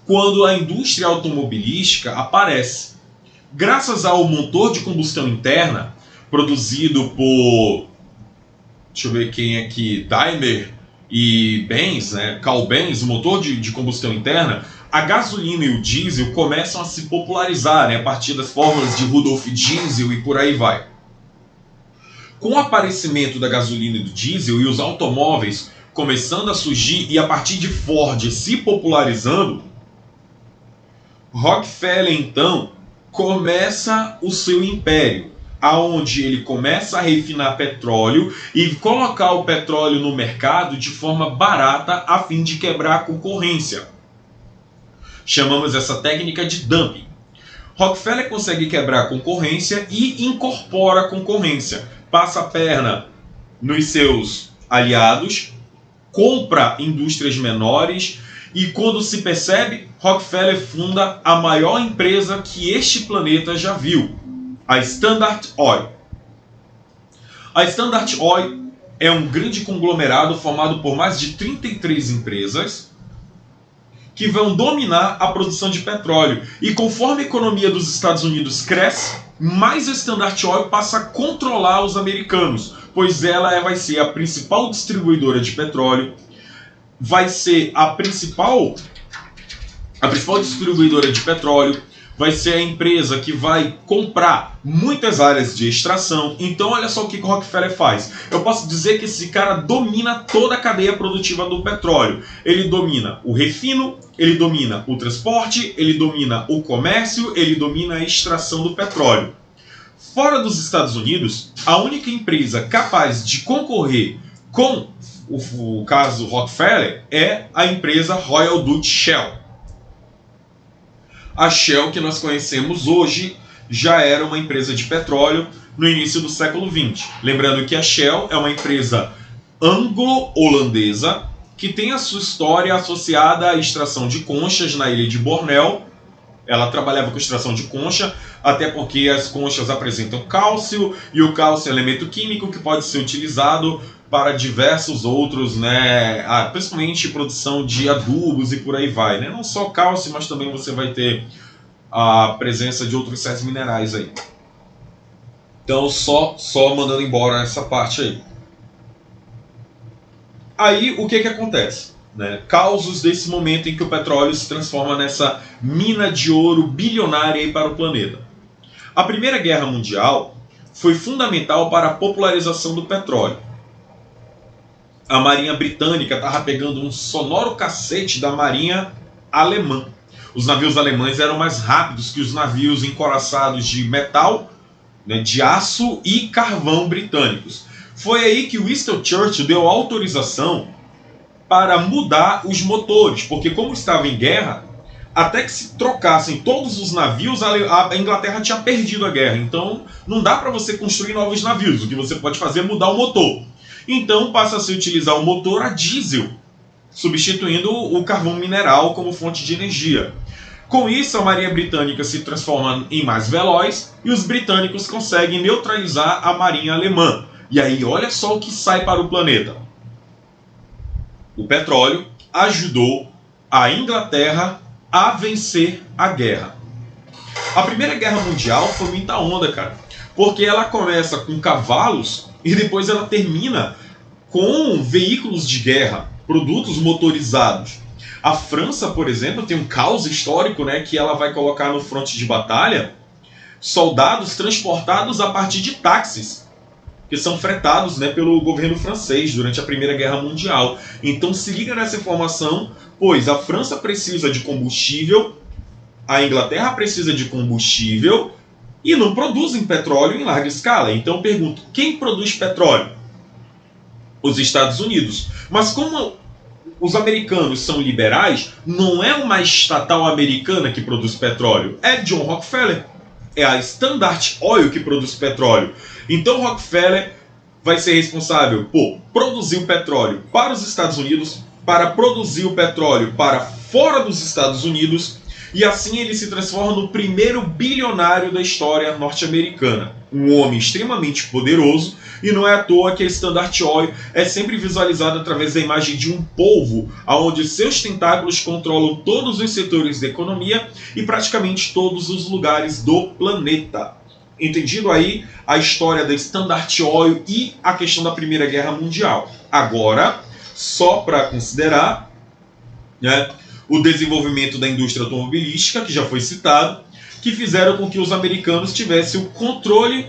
quando a indústria automobilística aparece. Graças ao motor de combustão interna, produzido por, deixa eu ver quem aqui, Daimler e Benz, né? Carl Benz, o motor de combustão interna, a gasolina e o diesel começam a se popularizar, né, a partir das fórmulas de Rudolf Diesel e por aí vai. Com o aparecimento da gasolina e do diesel e os automóveis começando a surgir e a partir de Ford se popularizando, Rockefeller então começa o seu império, aonde ele começa a refinar petróleo e colocar o petróleo no mercado de forma barata a fim de quebrar a concorrência. Chamamos essa técnica de dumping. Rockefeller consegue quebrar a concorrência e incorpora a concorrência. Passa a perna nos seus aliados, compra indústrias menores e quando se percebe, Rockefeller funda a maior empresa que este planeta já viu, a Standard Oil. A Standard Oil é um grande conglomerado formado por mais de 33 empresas que vão dominar a produção de petróleo. E conforme a economia dos Estados Unidos cresce, mais a Standard Oil passa a controlar os americanos, pois ela vai ser a principal distribuidora de petróleo, vai ser a principal distribuidora de petróleo, vai ser a empresa que vai comprar muitas áreas de extração. Então olha só o que o Rockefeller faz. Eu posso dizer que esse cara domina toda a cadeia produtiva do petróleo. Ele domina o refino, ele domina o transporte, ele domina o comércio, ele domina a extração do petróleo. Fora dos Estados Unidos, a única empresa capaz de concorrer com o caso Rockefeller é a empresa Royal Dutch Shell. A Shell que nós conhecemos hoje já era uma empresa de petróleo no início do século XX. Lembrando que a Shell é uma empresa anglo-holandesa que tem a sua história associada à extração de conchas na ilha de Bornéu. Ela trabalhava com extração de concha, até porque as conchas apresentam cálcio, e o cálcio é um elemento químico que pode ser utilizado para diversos outros, né, principalmente produção de adubos e por aí vai, né? Não só cálcio, mas também você vai ter a presença de outros sais minerais aí. Então só mandando embora essa parte aí. Aí o que acontece? Né? Causos desse momento em que o petróleo se transforma nessa mina de ouro bilionária aí para o planeta. A Primeira Guerra Mundial foi fundamental para a popularização do petróleo. A Marinha Britânica estava pegando um sonoro cacete da Marinha Alemã. Os navios alemães eram mais rápidos que os navios encoraçados de metal, né, de aço e carvão britânicos. Foi aí que Winston Churchill deu autorização para mudar os motores, porque como estava em guerra, até que se trocassem todos os navios, a Inglaterra tinha perdido a guerra. Então não dá para você construir novos navios, o que você pode fazer é mudar o motor. Então passa a se utilizar o motor a diesel, substituindo o carvão mineral como fonte de energia. Com isso, a Marinha Britânica se transforma em mais veloz e os britânicos conseguem neutralizar a Marinha Alemã. E aí olha só o que sai para o planeta. O petróleo ajudou a Inglaterra a vencer a guerra. A Primeira Guerra Mundial foi muita onda, cara. Porque ela começa com cavalos e depois ela termina com veículos de guerra, produtos motorizados. A França, por exemplo, tem um caos histórico, né, que ela vai colocar no fronte de batalha soldados transportados a partir de táxis, que são fretados, né, pelo governo francês durante a Primeira Guerra Mundial. Então se liga nessa informação, pois a França precisa de combustível, a Inglaterra precisa de combustível e não produzem petróleo em larga escala. Então eu pergunto, quem produz petróleo? Os Estados Unidos. Mas como os americanos são liberais, não é uma estatal americana que produz petróleo, é John Rockefeller. É a Standard Oil que produz petróleo. Então Rockefeller vai ser responsável por produzir o petróleo para os Estados Unidos, para produzir o petróleo para fora dos Estados Unidos, e assim ele se transforma no primeiro bilionário da história norte-americana. Um homem extremamente poderoso, e não é à toa que a Standard Oil é sempre visualizada através da imagem de um polvo, onde seus tentáculos controlam todos os setores da economia e praticamente todos os lugares do planeta. Entendido aí a história da Standard Oil e a questão da Primeira Guerra Mundial. Agora, só para considerar, né, o desenvolvimento da indústria automobilística, que já foi citado, que fizeram com que os americanos tivessem o controle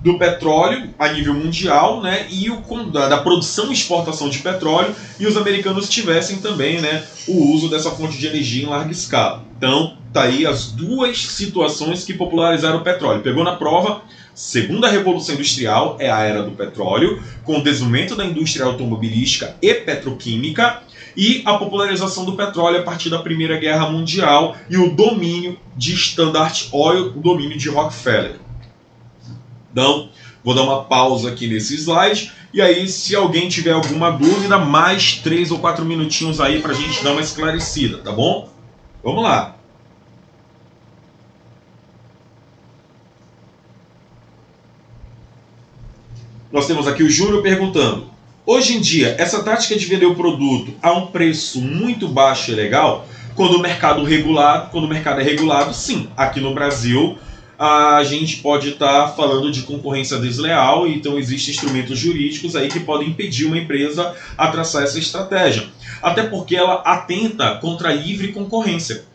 do petróleo a nível mundial, né, e da produção e exportação de petróleo, e os americanos tivessem também, né, o uso dessa fonte de energia em larga escala. Então, tá aí as duas situações que popularizaram o petróleo. Pegou na prova, segunda revolução industrial é a era do petróleo, com o desenvolvimento da indústria automobilística e petroquímica, e a popularização do petróleo a partir da Primeira Guerra Mundial e o domínio de Standard Oil, o domínio de Rockefeller. Então, vou dar uma pausa aqui nesse slide, e aí se alguém tiver alguma dúvida, mais 3 ou 4 minutinhos aí para a gente dar uma esclarecida, tá bom? Vamos lá. Nós temos aqui o Júlio perguntando: hoje em dia, essa tática de vender o produto a um preço muito baixo é legal? Quando o mercado é regulado, sim. Aqui no Brasil, a gente pode estar falando de concorrência desleal, então existem instrumentos jurídicos aí que podem impedir uma empresa a traçar essa estratégia. Até porque ela atenta contra a livre concorrência.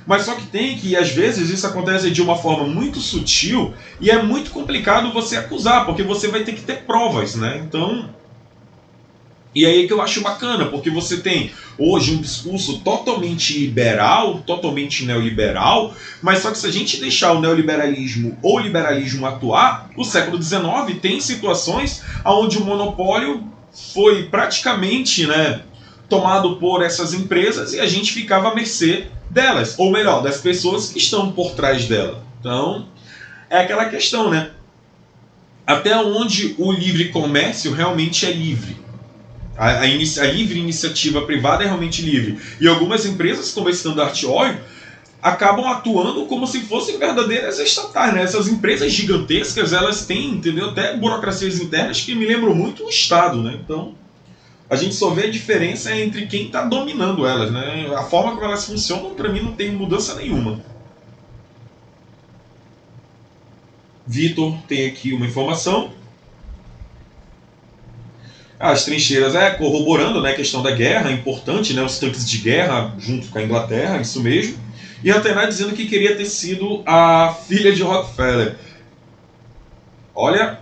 Mas só que tem que, às vezes, isso acontece de uma forma muito sutil e é muito complicado você acusar, porque você vai ter que ter provas, né? Então, e aí que eu acho bacana, porque você tem hoje um discurso totalmente liberal, totalmente neoliberal, mas só que se a gente deixar o neoliberalismo ou o liberalismo atuar, o século XIX tem situações onde o monopólio foi praticamente, né, tomado por essas empresas e a gente ficava à mercê delas, ou melhor, das pessoas que estão por trás dela. Então, é aquela questão, né? Até onde o livre comércio realmente é livre? A livre iniciativa privada é realmente livre. E algumas empresas, como a Standard Oil, acabam atuando como se fossem verdadeiras estatais, né? Essas empresas gigantescas, elas têm, entendeu? Até burocracias internas que me lembram muito o Estado, né? Então, a gente só vê a diferença entre quem está dominando elas, né? A forma como elas funcionam, para mim, não tem mudança nenhuma. Vitor tem aqui uma informação. As trincheiras, corroborando, né, a questão da guerra, importante, né, os tanques de guerra junto com a Inglaterra, isso mesmo. E a Tainá dizendo que queria ter sido a filha de Rockefeller. Olha,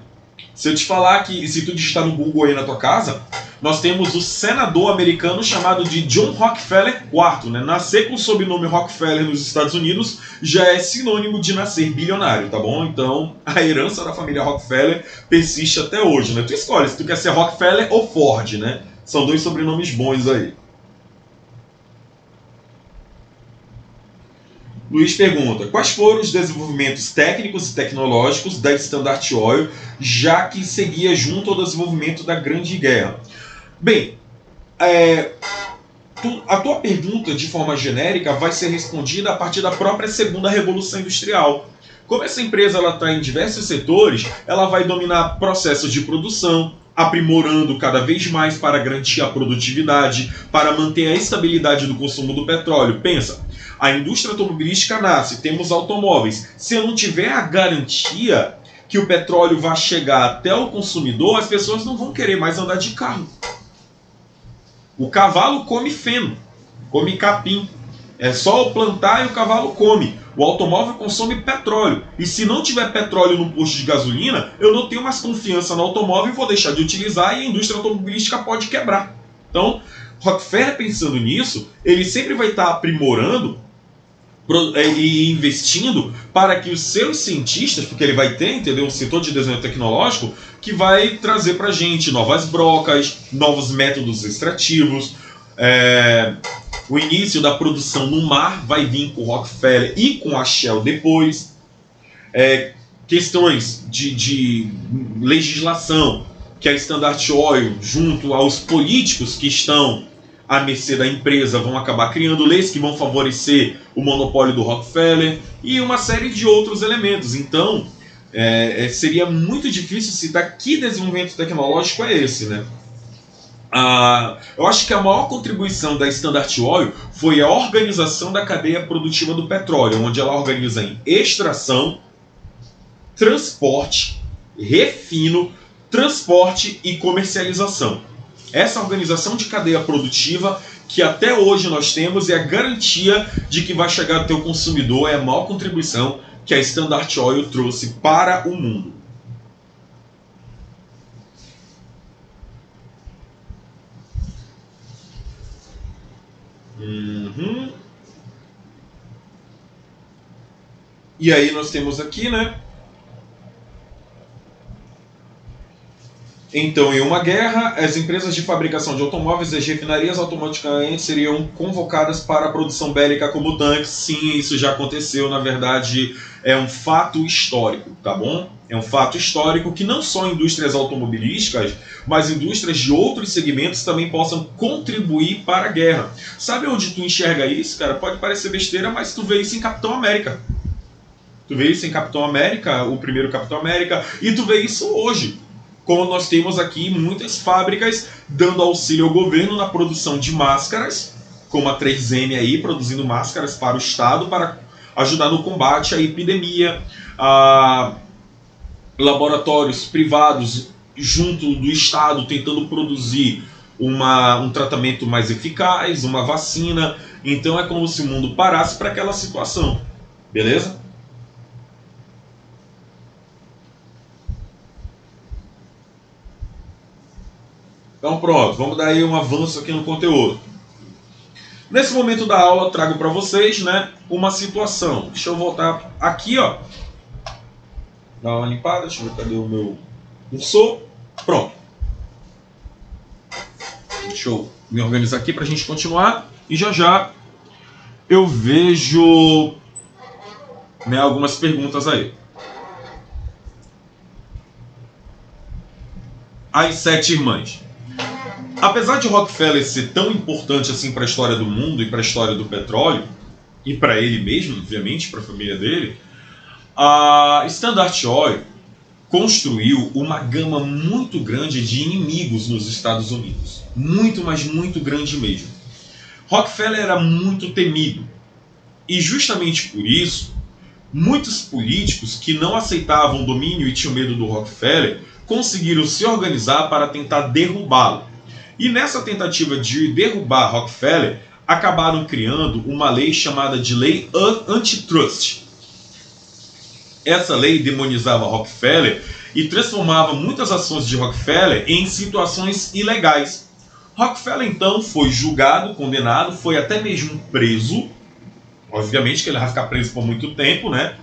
se eu te falar que, se tu digitar no Google aí na tua casa, nós temos o senador americano chamado de John Rockefeller IV, né? Nascer com o sobrenome Rockefeller nos Estados Unidos já é sinônimo de nascer bilionário, tá bom? Então, a herança da família Rockefeller persiste até hoje, né? Tu escolhe se tu quer ser Rockefeller ou Ford, né? São dois sobrenomes bons aí. Luiz pergunta, quais foram os desenvolvimentos técnicos e tecnológicos da Standard Oil, já que seguia junto ao desenvolvimento da Grande Guerra? Bem, a tua pergunta, de forma genérica, vai ser respondida a partir da própria segunda Revolução Industrial. Como essa empresa está em diversos setores, ela vai dominar processos de produção, aprimorando cada vez mais para garantir a produtividade, para manter a estabilidade do consumo do petróleo. Pensa, a indústria automobilística nasce, temos automóveis. Se eu não tiver a garantia que o petróleo vai chegar até o consumidor, as pessoas não vão querer mais andar de carro. O cavalo come feno, come capim. É só plantar e o cavalo come. O automóvel consome petróleo. E se não tiver petróleo no posto de gasolina, eu não tenho mais confiança no automóvel e vou deixar de utilizar e a indústria automobilística pode quebrar. Então, Rockefeller, pensando nisso, ele sempre vai estar aprimorando e investindo para que os seus cientistas, porque ele vai ter, entendeu, um setor de desenho tecnológico que vai trazer para a gente novas brocas, novos métodos extrativos. O início da produção no mar vai vir com o Rockefeller e com a Shell depois. Questões de legislação que a Standard Oil, junto aos políticos que estão à mercê da empresa, vão acabar criando leis que vão favorecer o monopólio do Rockefeller e uma série de outros elementos. Então, seria muito difícil citar que desenvolvimento tecnológico é esse, né? Eu acho que a maior contribuição da Standard Oil foi a organização da cadeia produtiva do petróleo, onde ela organiza em extração, transporte, refino, transporte e comercialização. Essa organização de cadeia produtiva que até hoje nós temos é a garantia de que vai chegar até o consumidor, é a maior contribuição que a Standard Oil trouxe para o mundo. E aí nós temos aqui, né? Então, em uma guerra, as empresas de fabricação de automóveis e as refinarias automaticamente seriam convocadas para a produção bélica como tanques. Sim, isso já aconteceu, na verdade, é um fato histórico, tá bom? É um fato histórico que não só indústrias automobilísticas, mas indústrias de outros segmentos também possam contribuir para a guerra. Sabe onde tu enxerga isso, cara? Pode parecer besteira, mas tu vê isso em Capitão América. Tu vê isso em Capitão América, o primeiro Capitão América, e tu vê isso hoje. Como nós temos aqui muitas fábricas dando auxílio ao governo na produção de máscaras, como a 3M aí, produzindo máscaras para o Estado, para ajudar no combate à epidemia, laboratórios privados junto do Estado tentando produzir um tratamento mais eficaz, uma vacina. Então é como se o mundo parasse para aquela situação. Beleza? Então pronto, vamos dar aí um avanço aqui no conteúdo. Nesse momento da aula eu trago para vocês, né, uma situação. Deixa eu voltar aqui, ó. Dar uma limpada, deixa eu ver cadê o meu cursor. Pronto. Deixa eu me organizar aqui para a gente continuar. E já já eu vejo, né, algumas perguntas aí. As Sete Irmãs. Apesar de Rockefeller ser tão importante assim para a história do mundo e para a história do petróleo, e para ele mesmo, obviamente, para a família dele, a Standard Oil construiu uma gama muito grande de inimigos nos Estados Unidos. Muito, mas muito grande mesmo. Rockefeller era muito temido. E justamente por isso, muitos políticos que não aceitavam o domínio e tinham medo do Rockefeller conseguiram se organizar para tentar derrubá-lo. E nessa tentativa de derrubar Rockefeller, acabaram criando uma lei chamada de Lei Antitrust. Essa lei demonizava Rockefeller e transformava muitas ações de Rockefeller em situações ilegais. Rockefeller então foi julgado, condenado, foi até mesmo preso. Obviamente que ele vai ficar preso por muito tempo, né?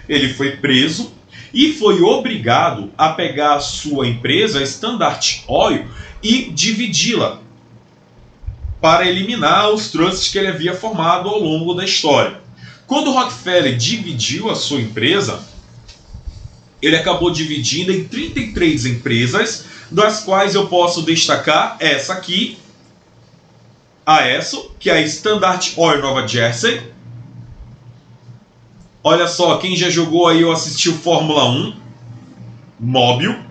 Ele foi preso e foi obrigado a pegar a sua empresa, a Standard Oil, e dividi-la para eliminar os trusts que ele havia formado ao longo da história. Quando Rockefeller dividiu a sua empresa, ele acabou dividindo em 33 empresas, das quais eu posso destacar essa aqui, a ESSO, que é a Standard Oil Nova Jersey. Olha só, quem já jogou aí ou assistiu Fórmula 1, Mobil.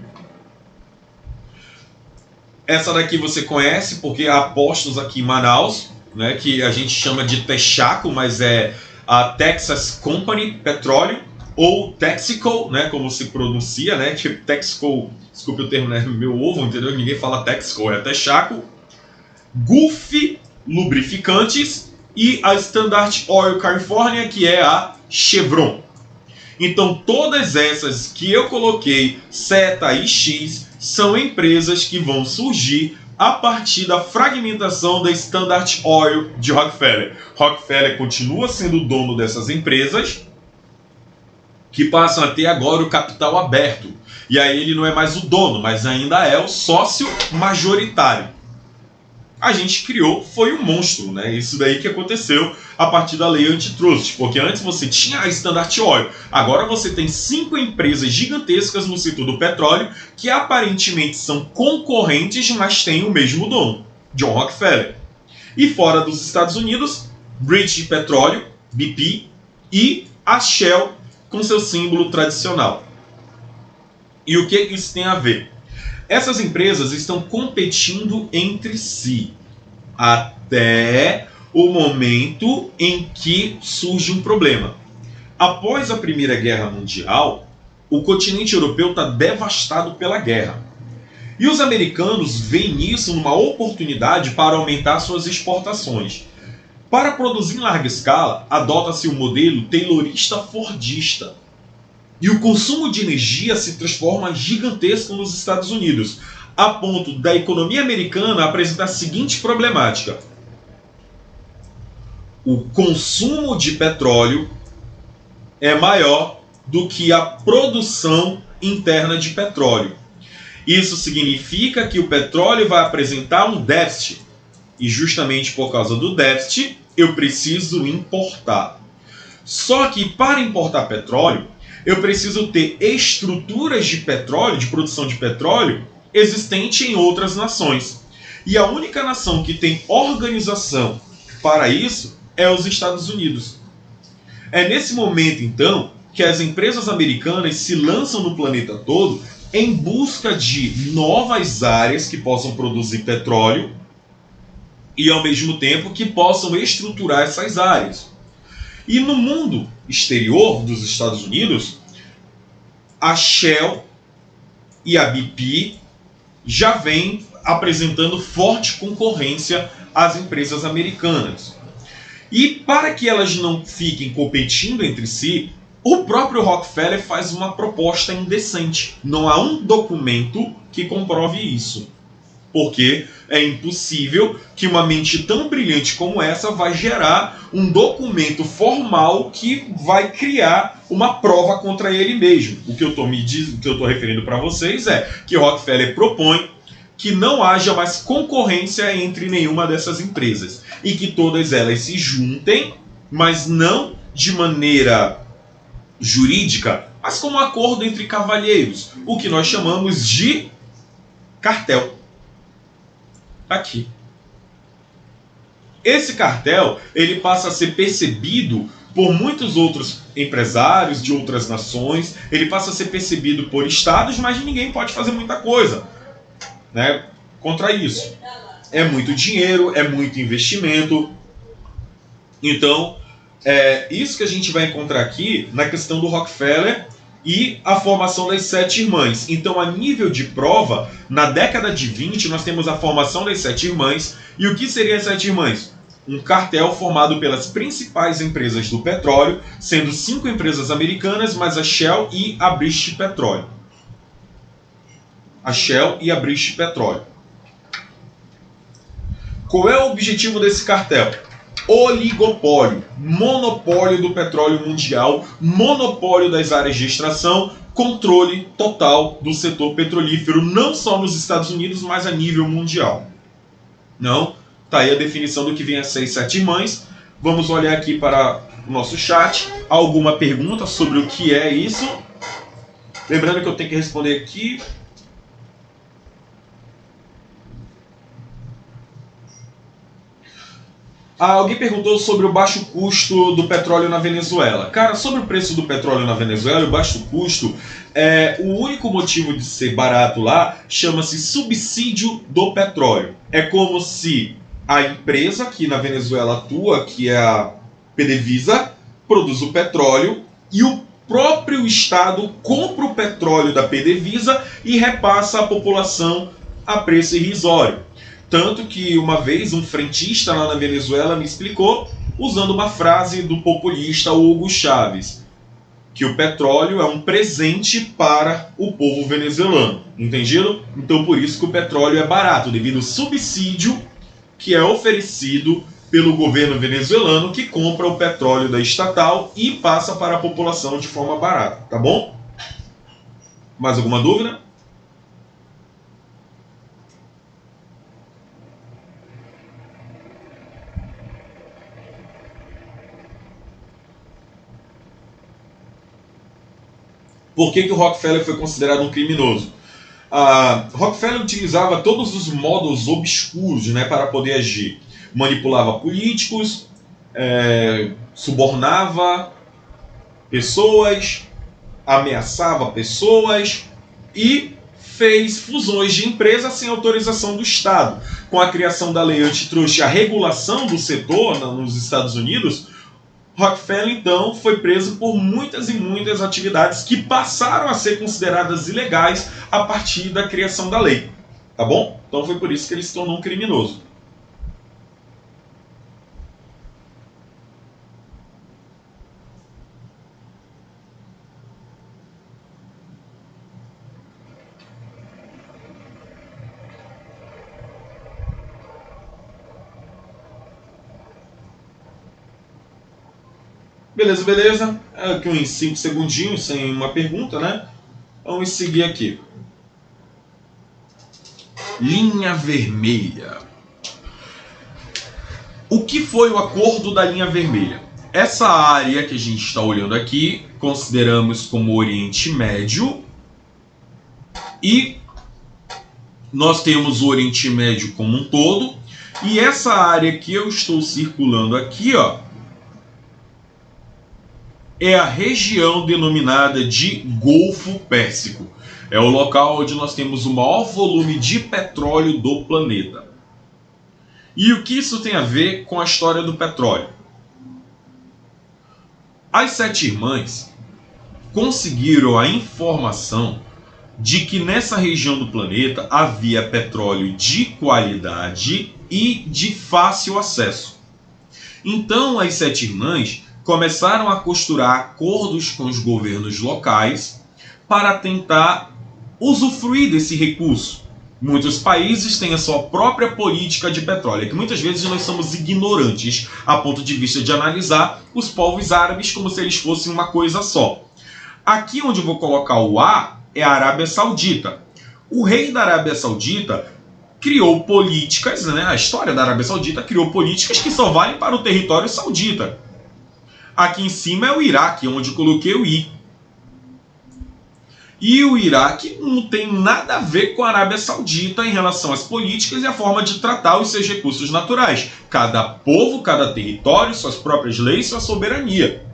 Essa daqui você conhece porque há postos aqui em Manaus, né, que a gente chama de Texaco, mas é a Texas Company Petróleo, ou Texaco, né, como se pronuncia, né, tipo Texaco, desculpe o termo, né, meu ovo, entendeu? Ninguém fala Texaco, é Texaco. Gulf Lubrificantes e a Standard Oil California, que é a Chevron. Então todas essas que eu coloquei, Zeta e X, são empresas que vão surgir a partir da fragmentação da Standard Oil de Rockefeller. Rockefeller continua sendo o dono dessas empresas, que passam a ter agora o capital aberto. E aí ele não é mais o dono, mas ainda é o sócio majoritário. A gente criou, foi um monstro, né? Isso daí que aconteceu a partir da lei antitrust, porque antes você tinha a Standard Oil, agora você tem 5 empresas gigantescas no setor do petróleo que aparentemente são concorrentes, mas têm o mesmo dono, John Rockefeller. E fora dos Estados Unidos, British Petroleum, BP, e a Shell com seu símbolo tradicional. E o que isso tem a ver? Essas empresas estão competindo entre si até o momento em que surge um problema. Após a Primeira Guerra Mundial, o continente europeu está devastado pela guerra. E os americanos veem nisso uma oportunidade para aumentar suas exportações. Para produzir em larga escala, adota-se o modelo taylorista-fordista. E o consumo de energia se transforma gigantesco nos Estados Unidos, a ponto da economia americana apresentar a seguinte problemática: o consumo de petróleo é maior do que a produção interna de petróleo. Isso significa que o petróleo vai apresentar um déficit, e justamente por causa do déficit eu preciso importar. Só que para importar petróleo, eu preciso ter estruturas de petróleo, de produção de petróleo, existente em outras nações. E a única nação que tem organização para isso é os Estados Unidos. É nesse momento, então, que as empresas americanas se lançam no planeta todo em busca de novas áreas que possam produzir petróleo e, ao mesmo tempo, que possam estruturar essas áreas. E no mundo exterior dos Estados Unidos, a Shell e a BP já vêm apresentando forte concorrência às empresas americanas. E para que elas não fiquem competindo entre si, o próprio Rockefeller faz uma proposta indecente. Não há um documento que comprove isso. Porque é impossível que uma mente tão brilhante como essa vai gerar um documento formal que vai criar uma prova contra ele mesmo. O que eu estou referindo para vocês é que Rockefeller propõe que não haja mais concorrência entre nenhuma dessas empresas e que todas elas se juntem, mas não de maneira jurídica, mas como um acordo entre cavalheiros, o que nós chamamos de cartel. Aqui. Esse cartel, ele passa a ser percebido por muitos outros empresários de outras nações, ele passa a ser percebido por estados, mas ninguém pode fazer muita coisa, né, contra isso. É muito dinheiro, é muito investimento. Então, é isso que a gente vai encontrar aqui na questão do Rockefeller e a formação das Sete Irmãs. Então, a nível de prova, na década de 20, nós temos a formação das Sete Irmãs. E o que seriam as Sete Irmãs? Um cartel formado pelas principais empresas do petróleo, sendo 5 empresas americanas, mais a Shell e a British Petroleum. A Shell e a British Petroleum. Qual é o objetivo desse cartel? Oligopólio, monopólio do petróleo mundial, monopólio das áreas de extração, controle total do setor petrolífero, não só nos Estados Unidos, mas a nível mundial. Não? Tá aí a definição do que vem a ser as Sete Irmãs. Vamos olhar aqui para o nosso chat. Alguma pergunta sobre o que é isso? Lembrando que eu tenho que responder aqui. Alguém perguntou sobre o baixo custo do petróleo na Venezuela. Cara, sobre o preço do petróleo na Venezuela, o baixo custo, o único motivo de ser barato lá chama-se subsídio do petróleo. É como se a empresa que na Venezuela atua, que é a PDVSA, produz o petróleo e o próprio Estado compra o petróleo da PDVSA e repassa à população a preço irrisório. Tanto que uma vez um frentista lá na Venezuela me explicou, usando uma frase do populista Hugo Chávez, que o petróleo é um presente para o povo venezuelano. Entendido? Então por isso que o petróleo é barato, devido ao subsídio que é oferecido pelo governo venezuelano, que compra o petróleo da estatal e passa para a população de forma barata. Tá bom? Mais alguma dúvida? Por que o Rockefeller foi considerado um criminoso? Rockefeller utilizava todos os modos obscuros, né, para poder agir. Manipulava políticos, subornava pessoas, ameaçava pessoas e fez fusões de empresas sem autorização do Estado. Com a criação da lei antitruste e a regulação do setor nos Estados Unidos, Rockefeller, então, foi preso por muitas e muitas atividades que passaram a ser consideradas ilegais a partir da criação da lei. Tá bom? Então foi por isso que ele se tornou um criminoso. Beleza, beleza. Aqui uns 5 segundinhos sem uma pergunta, né? Vamos seguir aqui. Linha vermelha. O que foi o acordo da linha vermelha? Essa área que a gente está olhando aqui, consideramos como Oriente Médio. E nós temos o Oriente Médio como um todo. E essa área que eu estou circulando aqui, ó, é a região denominada de Golfo Pérsico. É o local onde nós temos o maior volume de petróleo do planeta. E o que isso tem a ver com a história do petróleo? As Sete Irmãs conseguiram a informação de que nessa região do planeta havia petróleo de qualidade e de fácil acesso. Então as Sete Irmãs começaram a costurar acordos com os governos locais para tentar usufruir desse recurso. Muitos países têm a sua própria política de petróleo, que muitas vezes nós somos ignorantes a ponto de vista de analisar os povos árabes como se eles fossem uma coisa só. Aqui onde eu vou colocar o A é a Arábia Saudita. O rei da Arábia Saudita criou políticas, né? A história da Arábia Saudita criou políticas que só valem para o território saudita. Aqui em cima é o Iraque, onde eu coloquei o I. E o Iraque não tem nada a ver com a Arábia Saudita em relação às políticas e a forma de tratar os seus recursos naturais. Cada povo, cada território, suas próprias leis, sua soberania.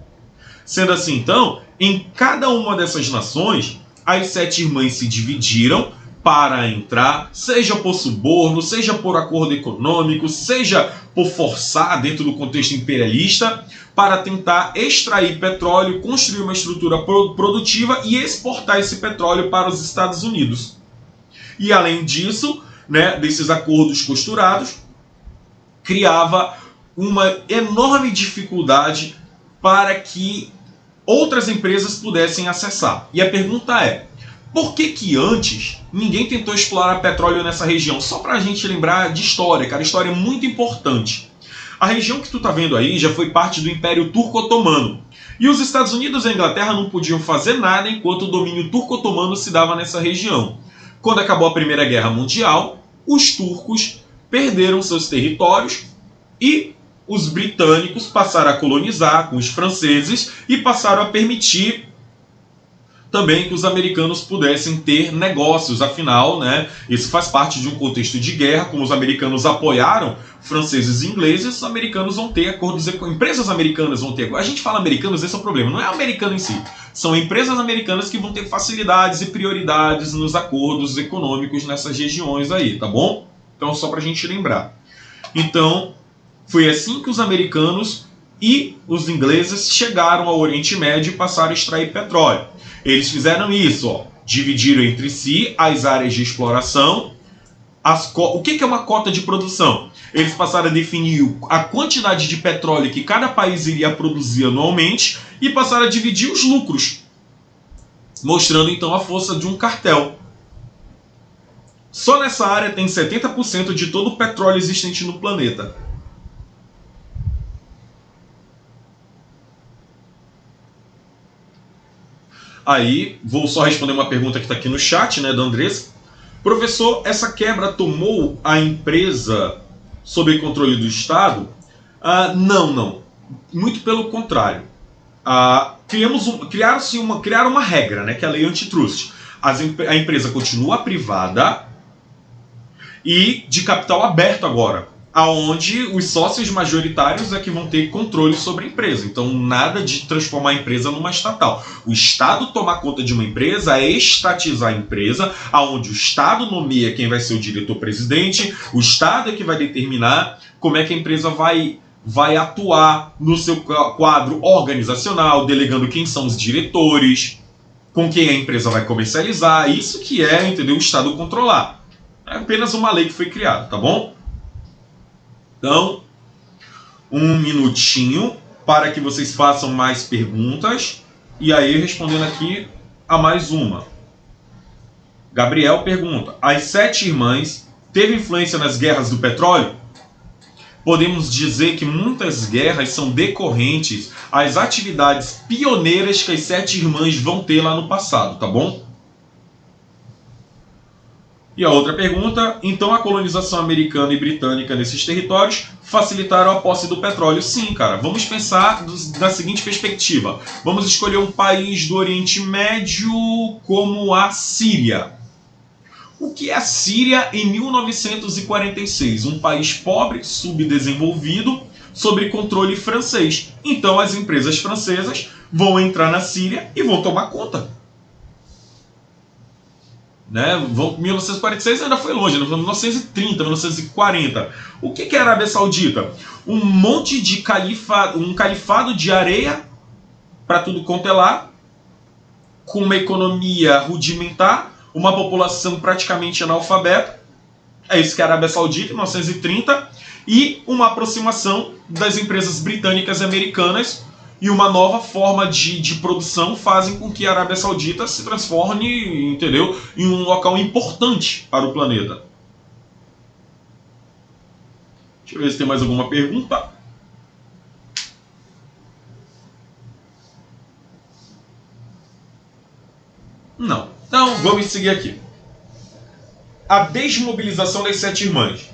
Sendo assim, então, em cada uma dessas nações, as Sete Irmãs se dividiram para entrar, seja por suborno, seja por acordo econômico, seja por forçar dentro do contexto imperialista, para tentar extrair petróleo, construir uma estrutura produtiva e exportar esse petróleo para os Estados Unidos. E além disso, né, desses acordos costurados, criava uma enorme dificuldade para que outras empresas pudessem acessar. E a pergunta é, por que antes ninguém tentou explorar petróleo nessa região? Só para a gente lembrar de história, cara, história é muito importante. A região que tu tá vendo aí já foi parte do Império Turco-Otomano. E os Estados Unidos e a Inglaterra não podiam fazer nada enquanto o domínio turco-otomano se dava nessa região. Quando acabou a Primeira Guerra Mundial, os turcos perderam seus territórios e os britânicos passaram a colonizar com os franceses e passaram a permitir também que os americanos pudessem ter negócios. Afinal, né, isso faz parte de um contexto de guerra. Como os americanos apoiaram franceses e ingleses, os americanos vão ter acordos, empresas americanas vão ter. A gente fala americanos, esse é o problema, não é americano em si. São empresas americanas que vão ter facilidades e prioridades nos acordos econômicos nessas regiões aí, tá bom? Então, só pra gente lembrar. Então, foi assim que os americanos e os ingleses chegaram ao Oriente Médio e passaram a extrair petróleo. Eles fizeram isso, ó, dividiram entre si as áreas de exploração. O que é uma cota de produção? Eles passaram a definir a quantidade de petróleo que cada país iria produzir anualmente e passaram a dividir os lucros, mostrando então a força de um cartel. Só nessa área tem 70% de todo o petróleo existente no planeta. Aí, vou só responder uma pergunta que está aqui no chat, né, da Andressa. Professor, essa quebra tomou a empresa sob controle do Estado? Não. Muito pelo contrário. Criaram uma regra, né, que é a lei antitrust. A empresa continua privada e de capital aberto agora, aonde os sócios majoritários é que vão ter controle sobre a empresa. Então, nada de transformar a empresa numa estatal. O Estado tomar conta de uma empresa é estatizar a empresa, aonde o Estado nomeia quem vai ser o diretor-presidente, o Estado é que vai determinar como é que a empresa vai atuar no seu quadro organizacional, delegando quem são os diretores, com quem a empresa vai comercializar. Isso que é, entendeu, o Estado controlar. É apenas uma lei que foi criada, tá bom? Então, um minutinho para que vocês façam mais perguntas. E aí, respondendo aqui a mais uma. Gabriel pergunta: as Sete Irmãs teve influência nas guerras do petróleo? Podemos dizer que muitas guerras são decorrentes às atividades pioneiras que as Sete Irmãs vão ter lá no passado, tá bom? E a outra pergunta: então a colonização americana e britânica nesses territórios facilitaram a posse do petróleo? Sim, cara. Vamos pensar da seguinte perspectiva. Vamos escolher um país do Oriente Médio como a Síria. O que é a Síria em 1946? Um país pobre, subdesenvolvido, sob controle francês. Então as empresas francesas vão entrar na Síria e vão tomar conta. 1946 ainda foi longe, 1930, 1940. O que é a Arábia Saudita? Um monte de um califado de areia para tudo quanto é lá, com uma economia rudimentar, uma população praticamente analfabeta, é isso que é a Arábia Saudita, em 1930, e uma aproximação das empresas britânicas e americanas e uma nova forma de produção fazem com que a Arábia Saudita se transforme, entendeu, em um local importante para o planeta. Deixa eu ver se tem mais alguma pergunta. Não. Então, vamos seguir aqui. A desmobilização das Sete Irmãs.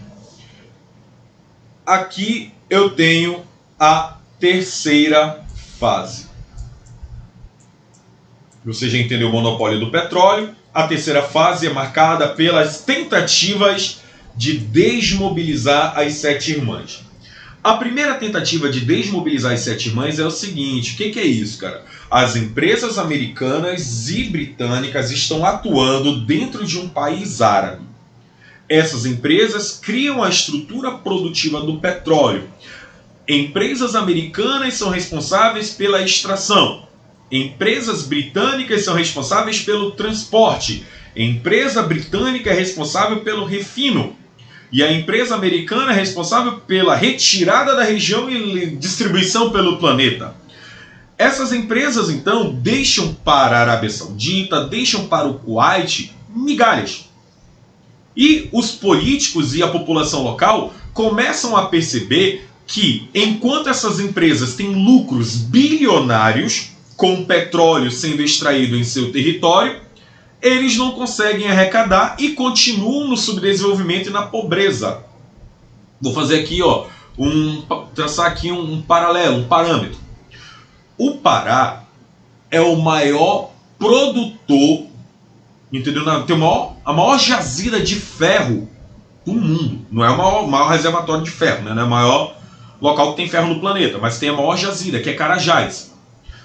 Aqui eu tenho a terceira fase. Você já entendeu o monopólio do petróleo. A terceira fase é marcada pelas tentativas de desmobilizar as Sete Irmãs. A primeira tentativa de desmobilizar as Sete Irmãs é o seguinte: o que é isso, cara? As empresas americanas e britânicas estão atuando dentro de um país árabe. Essas empresas criam a estrutura produtiva do petróleo. Empresas americanas são responsáveis pela extração. Empresas britânicas são responsáveis pelo transporte. Empresa britânica é responsável pelo refino. E a empresa americana é responsável pela retirada da região e distribuição pelo planeta. Essas empresas, então, deixam para a Arábia Saudita, deixam para o Kuwait migalhas. E os políticos e a população local começam a perceber que, enquanto essas empresas têm lucros bilionários com o petróleo sendo extraído em seu território, eles não conseguem arrecadar e continuam no subdesenvolvimento e na pobreza. Vou fazer aqui, traçar aqui um paralelo, um parâmetro. O Pará é o maior produtor, entendeu? Tem a maior jazida de ferro do mundo. Não é o maior reservatório de ferro, né? Não é o maior local que tem ferro no planeta, mas tem a maior jazida, que é Carajás.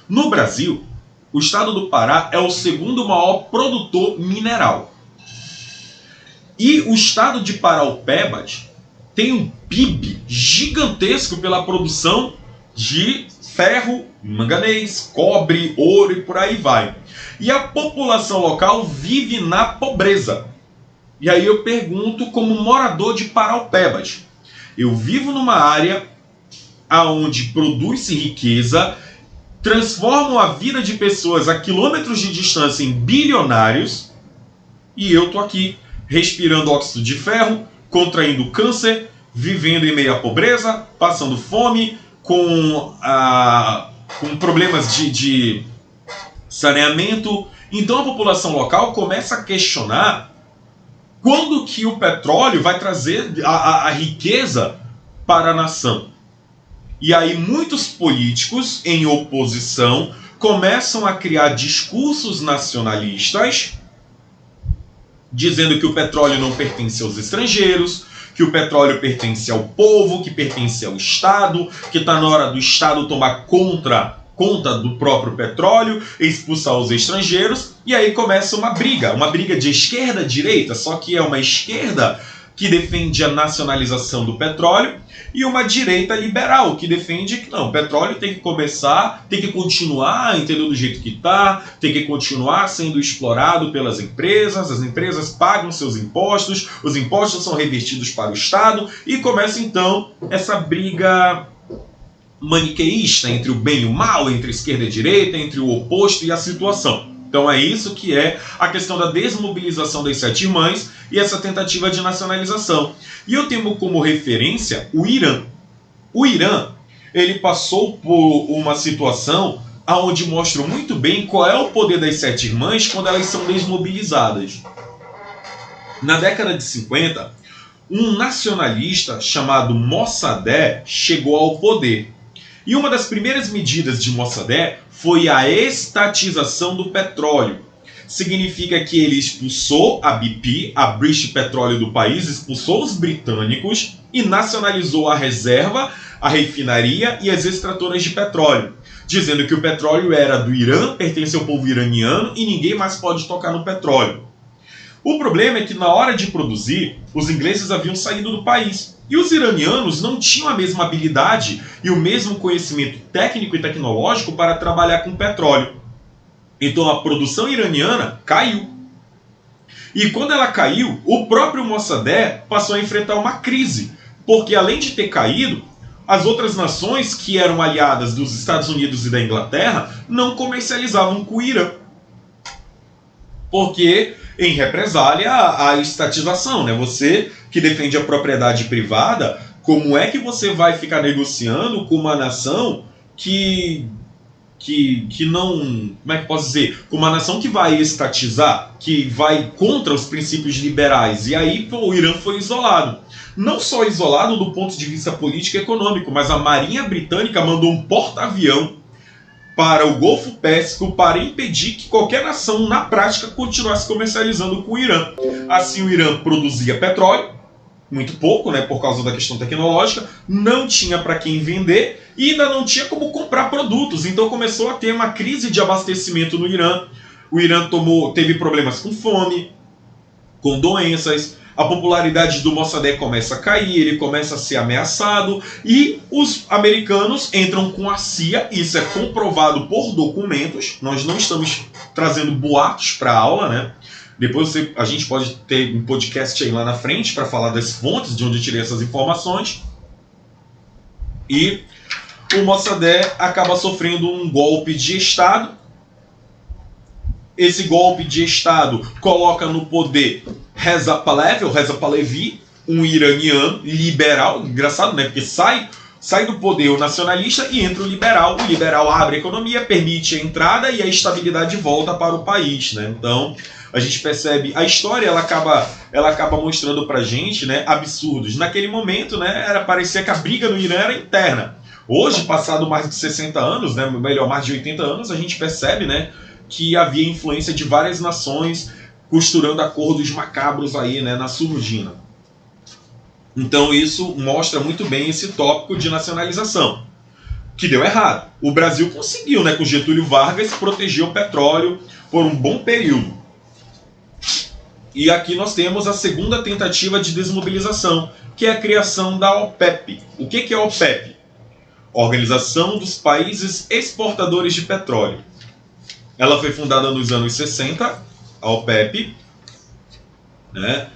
No Brasil, o estado do Pará é o segundo maior produtor mineral. E o estado de Paraupebas tem um PIB gigantesco pela produção de ferro, manganês, cobre, ouro e por aí vai. E a população local vive na pobreza. E aí eu pergunto, como morador de Paraupebas, eu vivo numa área onde produz-se riqueza, transformam a vida de pessoas a quilômetros de distância em bilionários, e eu tô aqui respirando óxido de ferro, contraindo câncer, vivendo em meio à pobreza, passando fome, com problemas de saneamento. Então a população local começa a questionar quando que o petróleo vai trazer a riqueza para a nação. E aí muitos políticos em oposição começam a criar discursos nacionalistas, dizendo que o petróleo não pertence aos estrangeiros, que o petróleo pertence ao povo, que pertence ao Estado, que está na hora do Estado tomar conta do próprio petróleo, expulsar os estrangeiros, e aí começa uma briga de esquerda-direita, só que é uma esquerda que defende a nacionalização do petróleo e uma direita liberal que defende que não, o petróleo tem que continuar, entendeu, do jeito que está, tem que continuar sendo explorado pelas empresas, as empresas pagam seus impostos, os impostos são revertidos para o Estado e começa então essa briga maniqueísta entre o bem e o mal, entre a esquerda e a direita, entre o oposto e a situação. Então é isso que é a questão da desmobilização das Sete Irmãs e essa tentativa de nacionalização. E eu tenho como referência o Irã. O Irã, ele passou por uma situação onde mostra muito bem qual é o poder das Sete Irmãs quando elas são desmobilizadas. Na década de 50, um nacionalista chamado Mossadegh chegou ao poder. E uma das primeiras medidas de Mossadegh foi a estatização do petróleo. Significa que ele expulsou a BP, a British Petroleum do país, expulsou os britânicos e nacionalizou a reserva, a refinaria e as extratoras de petróleo, dizendo que o petróleo era do Irã, pertence ao povo iraniano e ninguém mais pode tocar no petróleo. O problema é que na hora de produzir, os ingleses haviam saído do país. E os iranianos não tinham a mesma habilidade e o mesmo conhecimento técnico e tecnológico para trabalhar com petróleo. Então a produção iraniana caiu. E quando ela caiu, o próprio Mossadegh passou a enfrentar uma crise, porque além de ter caído, as outras nações que eram aliadas dos Estados Unidos e da Inglaterra não comercializavam com o Irã. Porque, em represália, a estatização, né? Você que defende a propriedade privada, como é que você vai ficar negociando com uma nação que não... Como é que posso dizer? Com uma nação que vai estatizar, que vai contra os princípios liberais. E aí o Irã foi isolado. Não só isolado do ponto de vista político e econômico, mas a Marinha Britânica mandou um porta-avião para o Golfo Pérsico para impedir que qualquer nação, na prática, continuasse comercializando com o Irã. Assim, o Irã produzia petróleo, muito pouco, né, por causa da questão tecnológica, não tinha para quem vender e ainda não tinha como comprar produtos. Então começou a ter uma crise de abastecimento no Irã. O Irã teve problemas com fome, com doenças. A popularidade do Mossadegh começa a cair, ele começa a ser ameaçado e os americanos entram com a CIA, isso é comprovado por documentos, nós não estamos trazendo boatos para a aula, né? Depois a gente pode ter um podcast aí lá na frente para falar das fontes de onde eu tirei essas informações. E o Mossadegh acaba sofrendo um golpe de Estado. Esse golpe de Estado coloca no poder Reza Pahlavi, um iraniano liberal, engraçado, né? Porque sai do poder o nacionalista e entra o liberal. O liberal abre a economia, permite a entrada e a estabilidade volta para o país, né? Então a gente percebe, a história ela acaba mostrando pra gente, né, absurdos. Naquele momento, né, parecia que a briga no Irã era interna. Hoje, passado mais de 60 anos, né, melhor, mais de 80 anos, a gente percebe, né, que havia influência de várias nações costurando acordos macabros aí, né, na surdina. Então isso mostra muito bem esse tópico de nacionalização, que deu errado. O Brasil conseguiu, né, com Getúlio Vargas, proteger o petróleo por um bom período. E aqui nós temos a segunda tentativa de desmobilização, que é a criação da OPEP. O que é a OPEP? Organização dos Países Exportadores de Petróleo. Ela foi fundada nos anos 60, a OPEP, né?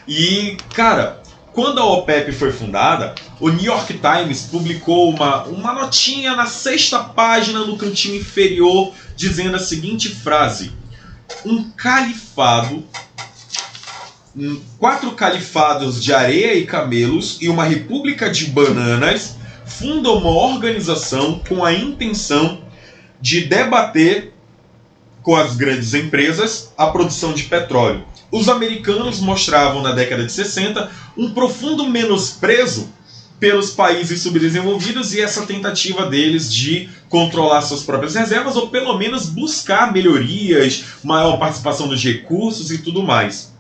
E, cara, quando a OPEP foi fundada, o New York Times publicou uma notinha na 6ª página, no cantinho inferior, dizendo a seguinte frase: 4 califados de areia e camelos e uma república de bananas fundam uma organização com a intenção de debater com as grandes empresas a produção de petróleo. Os americanos mostravam na década de 60 um profundo menosprezo pelos países subdesenvolvidos e essa tentativa deles de controlar suas próprias reservas ou pelo menos buscar melhorias, maior participação dos recursos e tudo mais.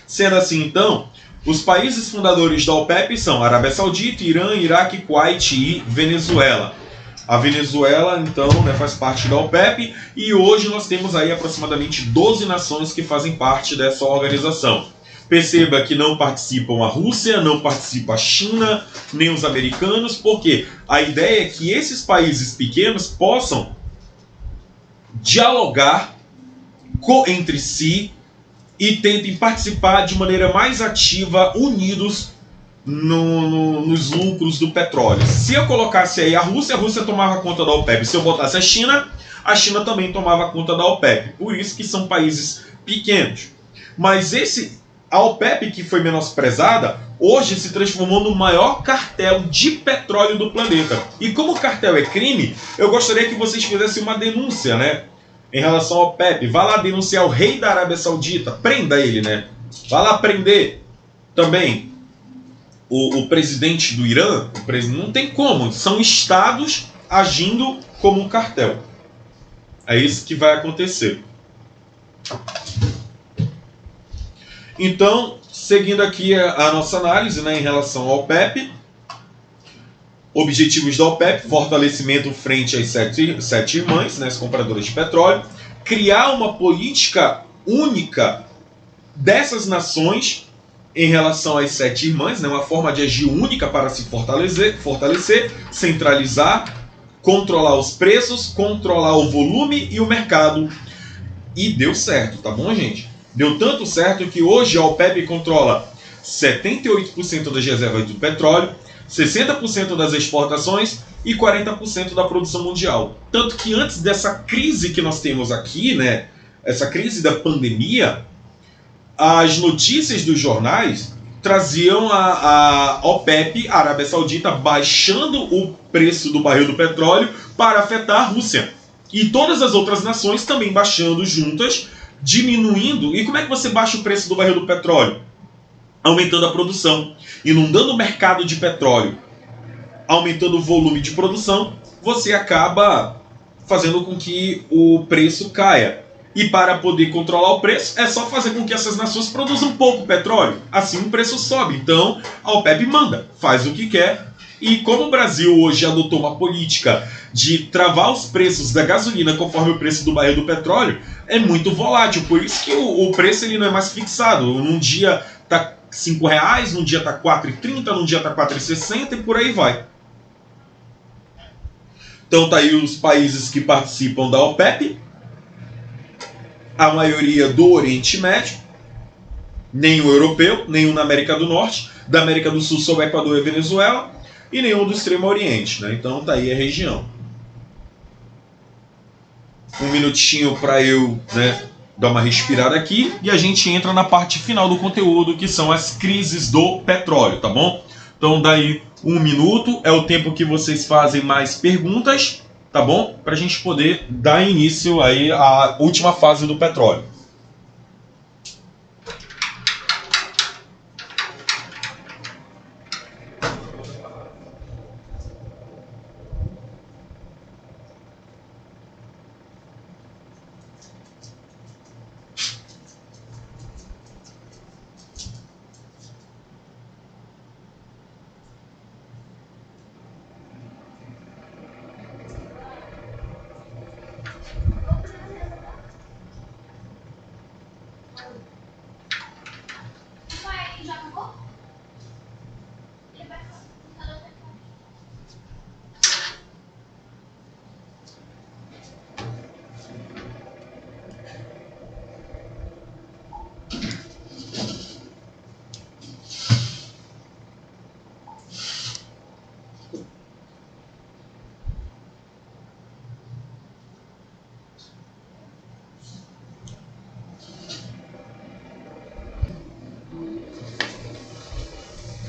Sendo assim, então, os países fundadores da OPEP são Arábia Saudita, Irã, Iraque, Kuwait e Venezuela. A Venezuela, então, né, faz parte da OPEP e hoje nós temos aí aproximadamente 12 nações que fazem parte dessa organização. Perceba que não participam a Rússia, não participa a China, nem os americanos, porque a ideia é que esses países pequenos possam dialogar entre si e tentem participar de maneira mais ativa, unidos nos lucros do petróleo. Se eu colocasse aí a Rússia tomava conta da OPEP. Se eu botasse a China também tomava conta da OPEP. Por isso que são países pequenos. Mas a OPEP, que foi menosprezada, hoje se transformou no maior cartel de petróleo do planeta. E como o cartel é crime, eu gostaria que vocês fizessem uma denúncia, né, em relação ao OPEP. Vá lá denunciar o rei da Arábia Saudita, prenda ele, né? Vá lá prender também o presidente do Irã. Não tem como, são estados agindo como um cartel. É isso que vai acontecer. Então, seguindo aqui a nossa análise, né, em relação ao OPEP, objetivos da OPEP: fortalecimento frente às sete irmãs, né, as compradoras de petróleo, criar uma política única dessas nações em relação às 7 irmãs, né, uma forma de agir única para se fortalecer, centralizar, controlar os preços, controlar o volume e o mercado. E deu certo, tá bom, gente? Deu tanto certo que hoje a OPEP controla 78% das reservas do petróleo, 60% das exportações e 40% da produção mundial. Tanto que antes dessa crise que nós temos aqui, né, essa crise da pandemia, as notícias dos jornais traziam a OPEP, a Arábia Saudita, baixando o preço do barril do petróleo para afetar a Rússia. E todas as outras nações também baixando juntas, diminuindo. E como é que você baixa o preço do barril do petróleo? Aumentando a produção, inundando o mercado de petróleo, aumentando o volume de produção, você acaba fazendo com que o preço caia. E para poder controlar o preço, é só fazer com que essas nações produzam pouco petróleo. Assim o preço sobe. Então a OPEP manda, faz o que quer. E como o Brasil hoje adotou uma política de travar os preços da gasolina conforme o preço do barril do petróleo, é muito volátil. Por isso que o preço ele não é mais fixado. Num dia está R$5, num dia está R$4,30, num dia está R$4,60 e por aí vai. Então tá aí os países que participam da OPEP. A maioria do Oriente Médio, nenhum europeu, nenhum na América do Norte, da América do Sul só o Equador e Venezuela, e nenhum do Extremo Oriente, né? Então tá aí a região. Um minutinho para eu, né, dar uma respirada aqui, e a gente entra na parte final do conteúdo, que são as crises do petróleo, tá bom? Então daí 1 minuto é o tempo que vocês fazem mais perguntas, tá bom? Para a gente poder dar início aí à última fase do petróleo.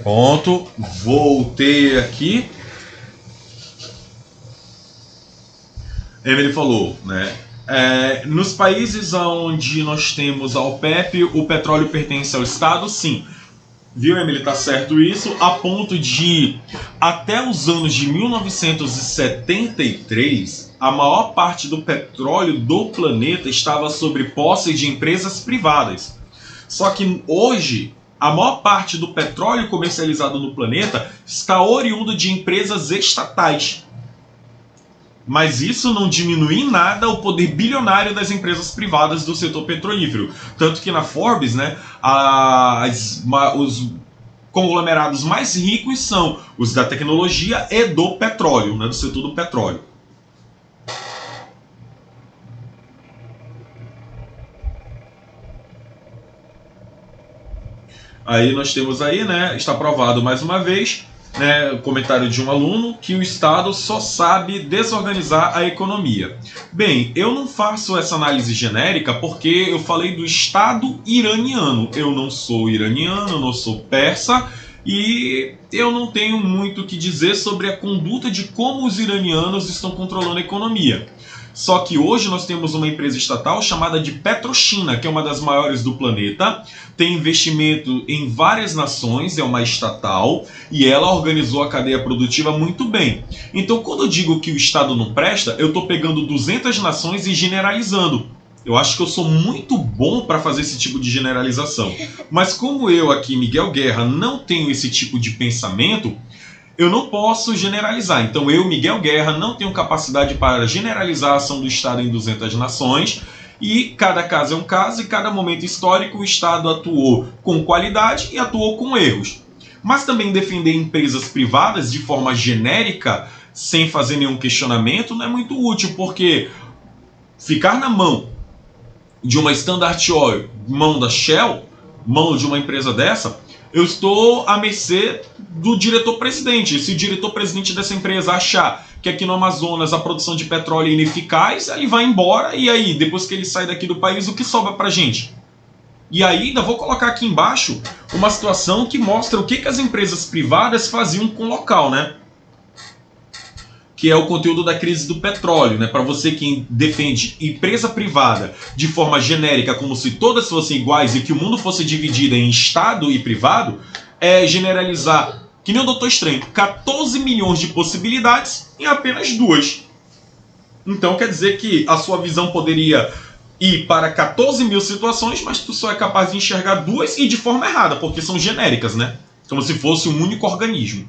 Pronto, voltei aqui. Emily falou, né? Nos países onde nós temos a OPEP, o petróleo pertence ao Estado, sim. Viu, Emily? Tá certo isso, a ponto de, até os anos de 1973, a maior parte do petróleo do planeta estava sob posse de empresas privadas. Só que hoje, a maior parte do petróleo comercializado no planeta está oriundo de empresas estatais. Mas isso não diminui em nada o poder bilionário das empresas privadas do setor petrolífero. Tanto que na Forbes, né, os conglomerados mais ricos são os da tecnologia e do petróleo, né, do setor do petróleo. Aí nós temos aí, né, está provado mais uma vez, né, comentário de um aluno, que o Estado só sabe desorganizar a economia. Bem, eu não faço essa análise genérica porque eu falei do Estado iraniano. Eu não sou iraniano, não sou persa e eu não tenho muito o que dizer sobre a conduta de como os iranianos estão controlando a economia. Só que hoje nós temos uma empresa estatal chamada de PetroChina, que é uma das maiores do planeta, tem investimento em várias nações, é uma estatal, e ela organizou a cadeia produtiva muito bem. Então, quando eu digo que o Estado não presta, eu estou pegando 200 nações e generalizando. Eu acho que eu sou muito bom para fazer esse tipo de generalização. Mas como eu aqui, Miguel Guerra, não tenho esse tipo de pensamento, eu não posso generalizar. Então eu, Miguel Guerra, não tenho capacidade para generalizar a ação do Estado em 200 nações. E cada caso é um caso, e cada momento histórico o Estado atuou com qualidade e atuou com erros. Mas também defender empresas privadas de forma genérica, sem fazer nenhum questionamento, não é muito útil, porque ficar na mão de uma Standard Oil, mão da Shell, mão de uma empresa dessa, eu estou à mercê do diretor-presidente. Se o diretor-presidente dessa empresa achar que aqui no Amazonas a produção de petróleo é ineficaz, ele vai embora, e aí, depois que ele sai daqui do país, o que sobra pra gente? E aí, ainda vou colocar aqui embaixo uma situação que mostra o que as empresas privadas faziam com o local, né? Que é o conteúdo da crise do petróleo, né? Para você que defende empresa privada de forma genérica, como se todas fossem iguais e que o mundo fosse dividido em Estado e privado, é generalizar, que nem o Doutor Estranho, 14 milhões de possibilidades em apenas 2. Então quer dizer que a sua visão poderia ir para 14 mil situações, mas tu só é capaz de enxergar 2 e de forma errada, porque são genéricas, né? Como se fosse um único organismo.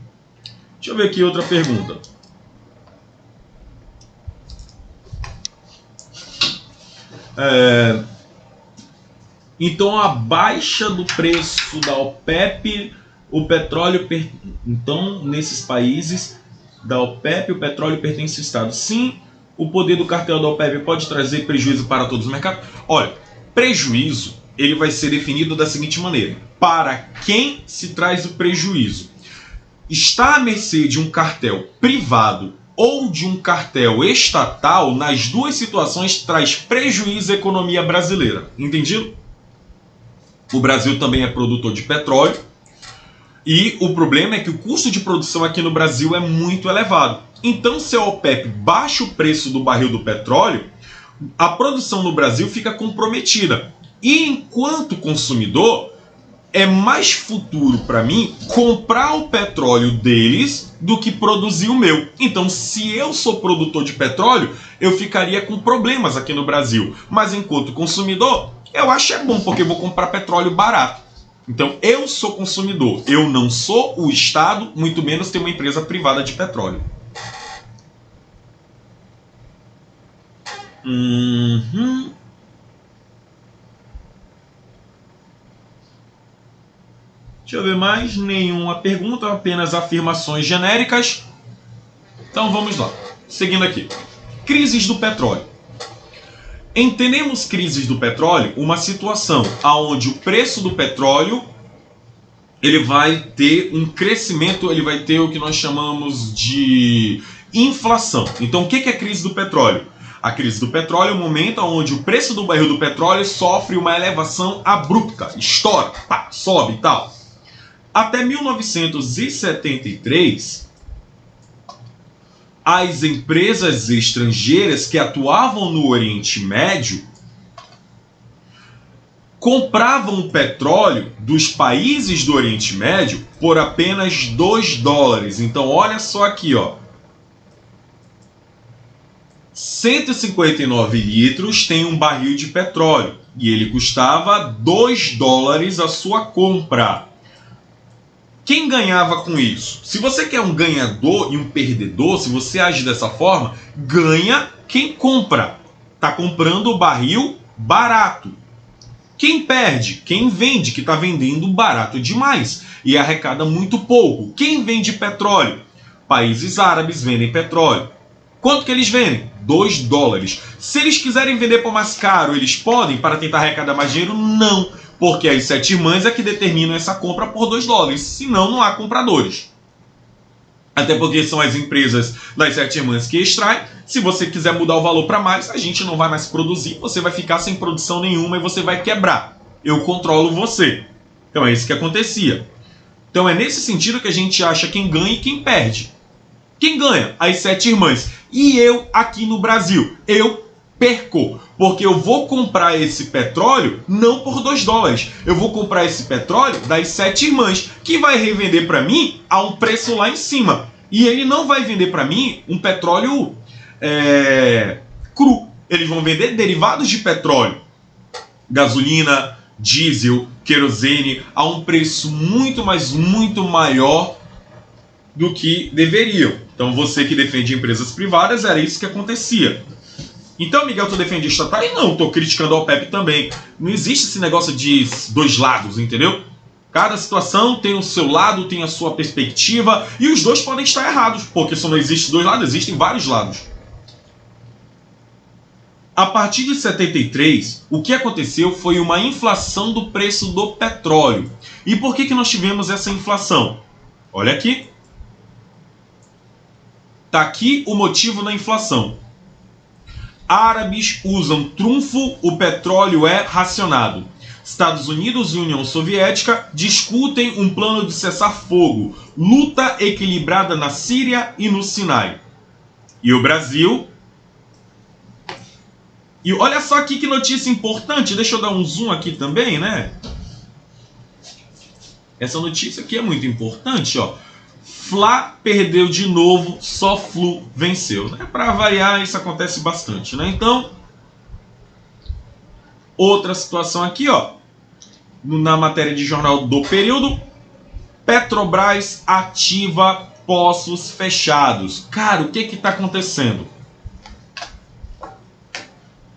Deixa eu ver aqui outra pergunta. Então a baixa do preço da OPEP, o petróleo então nesses países da OPEP o petróleo pertence ao Estado. Sim, o poder do cartel da OPEP pode trazer prejuízo para todos os mercados. Olha, prejuízo ele vai ser definido da seguinte maneira: para quem se traz o prejuízo? Está à mercê de um cartel privado ou de um cartel estatal, nas duas situações traz prejuízo à economia brasileira. Entendido? O Brasil também é produtor de petróleo e o problema é que o custo de produção aqui no Brasil é muito elevado. Então, se a OPEP baixa o preço do barril do petróleo, a produção no Brasil fica comprometida. E enquanto consumidor, é mais futuro para mim comprar o petróleo deles do que produzir o meu. Então, se eu sou produtor de petróleo, eu ficaria com problemas aqui no Brasil. Mas enquanto consumidor, eu acho é bom, porque eu vou comprar petróleo barato. Então, eu sou consumidor. Eu não sou o Estado, muito menos ter uma empresa privada de petróleo. Deixa eu ver mais. Nenhuma pergunta, apenas afirmações genéricas. Então vamos lá. Seguindo aqui. Crises do petróleo. Entendemos crises do petróleo uma situação onde o preço do petróleo ele vai ter um crescimento, ele vai ter o que nós chamamos de inflação. Então o que é a crise do petróleo? A crise do petróleo é o momento onde o preço do barril do petróleo sofre uma elevação abrupta, estoura, pá, sobe e tal. Até 1973, as empresas estrangeiras que atuavam no Oriente Médio compravam o petróleo dos países do Oriente Médio por apenas $2. Então olha só aqui, ó. 159 litros tem um barril de petróleo e ele custava $2 a sua compra. Quem ganhava com isso? Se você quer um ganhador e um perdedor, se você age dessa forma, ganha quem compra. Está comprando o barril barato. Quem perde? Quem vende, que está vendendo barato demais e arrecada muito pouco. Quem vende petróleo? Países árabes vendem petróleo. Quanto que eles vendem? $2. Se eles quiserem vender por mais caro, eles podem para tentar arrecadar mais dinheiro? Não. Porque as 7 irmãs é que determinam essa compra por $2, senão não há compradores. Até porque são as empresas das 7 irmãs que extraem. Se você quiser mudar o valor para mais, a gente não vai mais produzir, você vai ficar sem produção nenhuma e você vai quebrar. Eu controlo você. Então é isso que acontecia. Então é nesse sentido que a gente acha quem ganha e quem perde. Quem ganha? As 7 irmãs. E eu aqui no Brasil, eu perco, porque eu vou comprar esse petróleo não por $2. Eu vou comprar esse petróleo das 7 irmãs, que vai revender para mim a um preço lá em cima. E ele não vai vender para mim um petróleo cru. Eles vão vender derivados de petróleo. Gasolina, diesel, querosene, a um preço muito, mas muito maior do que deveriam. Então você que defende empresas privadas, era isso que acontecia. Então, Miguel, tu defende estatais? Não, estou criticando a OPEP também. Não existe esse negócio de dois lados, entendeu? Cada situação tem o seu lado, tem a sua perspectiva, e os dois podem estar errados, porque só não existe dois lados, existem vários lados. A partir de 73, o que aconteceu foi uma inflação do preço do petróleo. E por que nós tivemos essa inflação? Olha aqui. Está aqui o motivo da inflação. Árabes usam trunfo, o petróleo é racionado. Estados Unidos e União Soviética discutem um plano de cessar-fogo. Luta equilibrada na Síria e no Sinai. E o Brasil... E olha só aqui que notícia importante. Deixa eu dar um zoom aqui também, né? Essa notícia aqui é muito importante, ó. Fla perdeu de novo, só Flu venceu. Né? Para variar, isso acontece bastante, né? Então, outra situação aqui, ó. Na matéria de jornal do período, Petrobras ativa poços fechados. Cara, o que está acontecendo?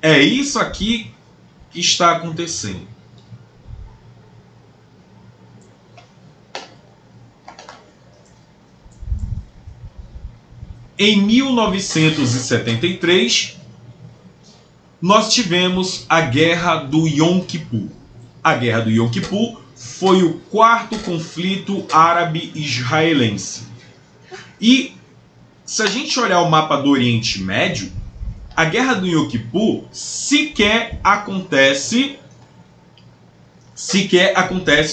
É isso aqui que está acontecendo. Em 1973, nós tivemos a Guerra do Yom Kippur. A Guerra do Yom Kippur foi o quarto conflito árabe-israelense. E se a gente olhar o mapa do Oriente Médio, a Guerra do Yom Kippur sequer acontece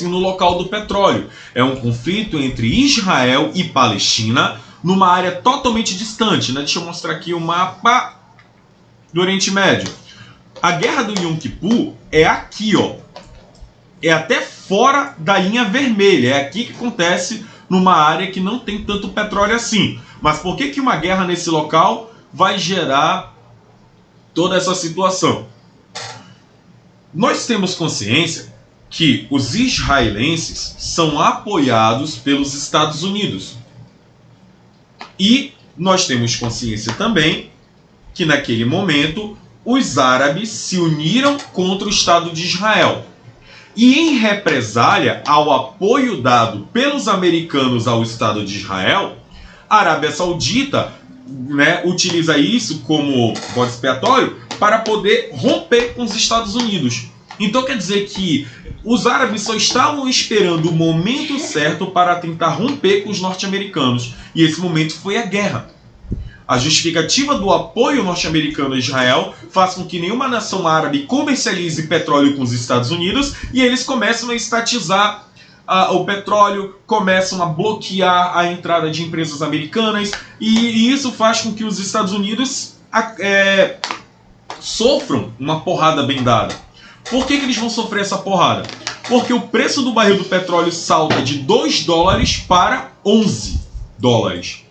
no local do petróleo. É um conflito entre Israel e Palestina, numa área totalmente distante, né? Deixa eu mostrar aqui o mapa do Oriente Médio. A Guerra do Yom Kippur é aqui, ó. É até fora da linha vermelha. É aqui que acontece, numa área que não tem tanto petróleo assim. Mas por que uma guerra nesse local vai gerar toda essa situação? Nós temos consciência que os israelenses são apoiados pelos Estados Unidos. E nós temos consciência também que naquele momento os árabes se uniram contra o Estado de Israel. E em represália ao apoio dado pelos americanos ao Estado de Israel, a Arábia Saudita, né, utiliza isso como bode expiatório para poder romper com os Estados Unidos. Então quer dizer que os árabes só estavam esperando o momento certo para tentar romper com os norte-americanos. E esse momento foi a guerra. A justificativa do apoio norte-americano a Israel faz com que nenhuma nação árabe comercialize petróleo com os Estados Unidos e eles começam a estatizar o petróleo, começam a bloquear a entrada de empresas americanas e isso faz com que os Estados Unidos sofram uma porrada bem dada. Por que eles vão sofrer essa porrada? Porque o preço do barril do petróleo salta de 2 dólares para 11 dólares.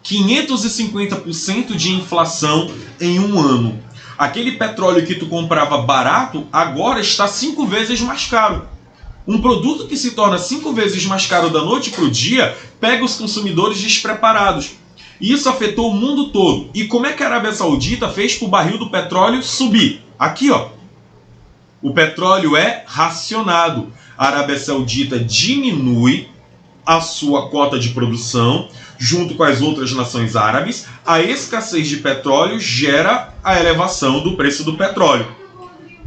550% de inflação em um ano. Aquele petróleo que tu comprava barato, agora está 5 vezes mais caro. Um produto que se torna 5 vezes mais caro da noite para o dia, pega os consumidores despreparados. E isso afetou o mundo todo. E como é que a Arábia Saudita fez para o barril do petróleo subir? Aqui, ó. O petróleo é racionado. A Arábia Saudita diminui a sua cota de produção, junto com as outras nações árabes. A escassez de petróleo gera a elevação do preço do petróleo.